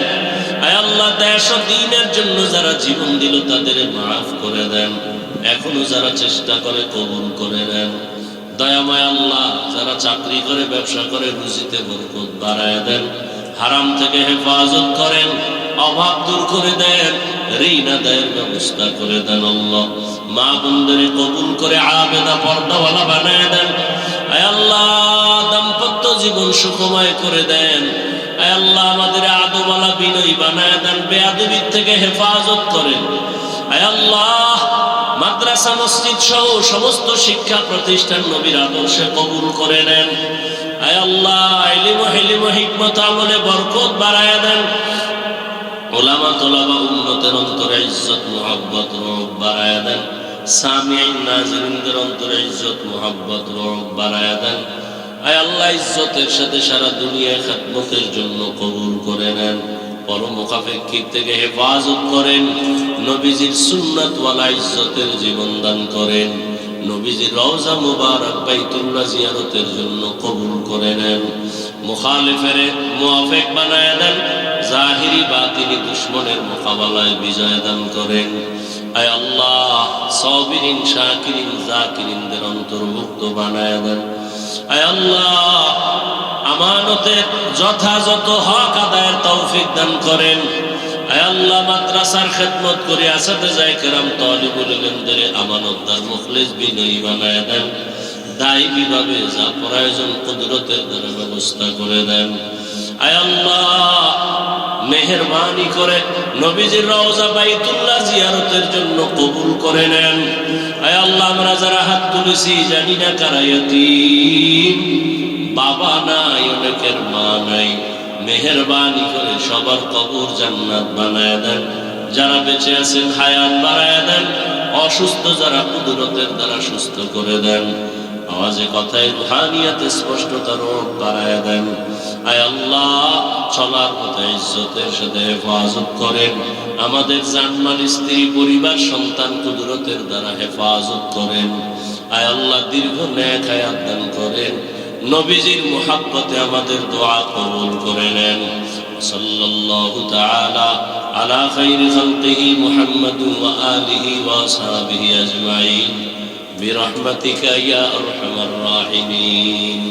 আয় আল্লাহ দেশ ও দ্বীনের জন্য যারা জীবন দিল তাদের মাফ করে দেন, এখনো যারা চেষ্টা করে কবুল করে নেন। দয়াময় আল্লাহ যারা চাকরি করে ব্যবসা করে রুজিতে বরকত বাড়ায় দেন, হারাম থেকে হেফাজত করেন, অভাব দূর করে দেন, ঋণ আদায়ের ব্যবস্থা করে দেন আল্লাহ। মা বোনদের কবুল করে আবেদা পর্দাওয়ালা বানায় দেন। আয় আল্লাহ দাম্পত্য জীবন সুখময় করে দেন। আয় আল্লাহ আমাদের আদবওয়ালা বিনয়ী বানায় দেন, বেয়াদবির থেকে হেফাজত করেন। আয় আল্লাহ মাদ্রাসা মসজিদ সহ সমস্ত শিক্ষা প্রতিষ্ঠান নবীর আদর্শে কবুল করে নেন। আয় আল্লাহ ইলম ও হিলম ও হিকমত আমলে বরকত বাড়ায় দেন। উলামা তোলাবা উম্মতের অন্তরে ইজ্জত মুহাব্বত রূপ বাড়ায় দেন। সামিঈন নাযিরিনদের অন্তরে ইজ্জত মুহাব্বত রূপ বাড়ায় দেন। আয় আল্লাহ ইজ্জতের সাথে সারা দুনিয়ায় খিদমতের জন্য কবুল করে নেন। পরমুখাপেক্ষিক থেকে হেফাজত করেন। নবীজির সুন্নাতওয়ালা ইজ্জতের জীবন দান করেন। নবীজির রওজা মুবারক বাইতুল্লাহ জিয়ারতের জন্য কবুল করে নেন। মুখালিফের মুওয়াফিক বানায় দেন। জাহিরি বাতিনি দুশমনের মোকাবেলায় বিজয় দান করেন। আয় আল্লাহ সাবিরিন শাকিরিন যাকিরিনদের অন্তর্ভুক্ত বানায় দেন। আয় আল্লাহ আমানতের যথাযথ হক আদায়ের তৌফিক দান করেন। আয় আল্লাহ মাদ্রাসার খেদমত করে আসাতেজায়ে কেরাম তালিবুল ইলমদের আমানতদার মুখলিস বিনয়ী বানায় দেন। দায়ীভাবে যা প্রয়োজন কুদরতের দ্বারা ব্যবস্থা করে দেন। আয় আল্লাহ মেহেরবানি করে নবীজির রওজা বাইতুল্লাহ জিয়ারতের জন্য কবুল করে নেন। আয় আল্লাহ আমরা যারা হাত তুলেছি জানি না কারা ইয়াতীম, বাবা নাই, অনেকের মা নাই, মেহেরবানি করে সবার কবর জান্নাত বানায় দেন। যারা বেঁচে আছেন হায়াত বাড়ায় দেন, অসুস্থ যারা কুদরতের দ্বারা সুস্থ করে দেন। আওয়াজে কথায় রুহানিয়াতে স্পষ্টতা রূপ বাড়ায় দেন। আয় আল্লাহ চলার পথে ইজ্জতের সাথে হেফাজত করেন। আমাদের জানমাল স্ত্রী পরিবার সন্তান কুদরতের দ্বারা হেফাজত করেন। আয় আল্লাহ দীর্ঘ নেক হায়াত দান করেন। নবীজির মুহাব্বতে আমাদের দোয়া কবুল করে নেন। সাল্লাল্লাহু তাআলা আলা খাইরি খালকিহি মুহাম্মাদ ওয়া আলিহি ওয়া আসহাবিহি আজমাইন বিরহমাতিকা ইয়া আরহামার রাহিমিন।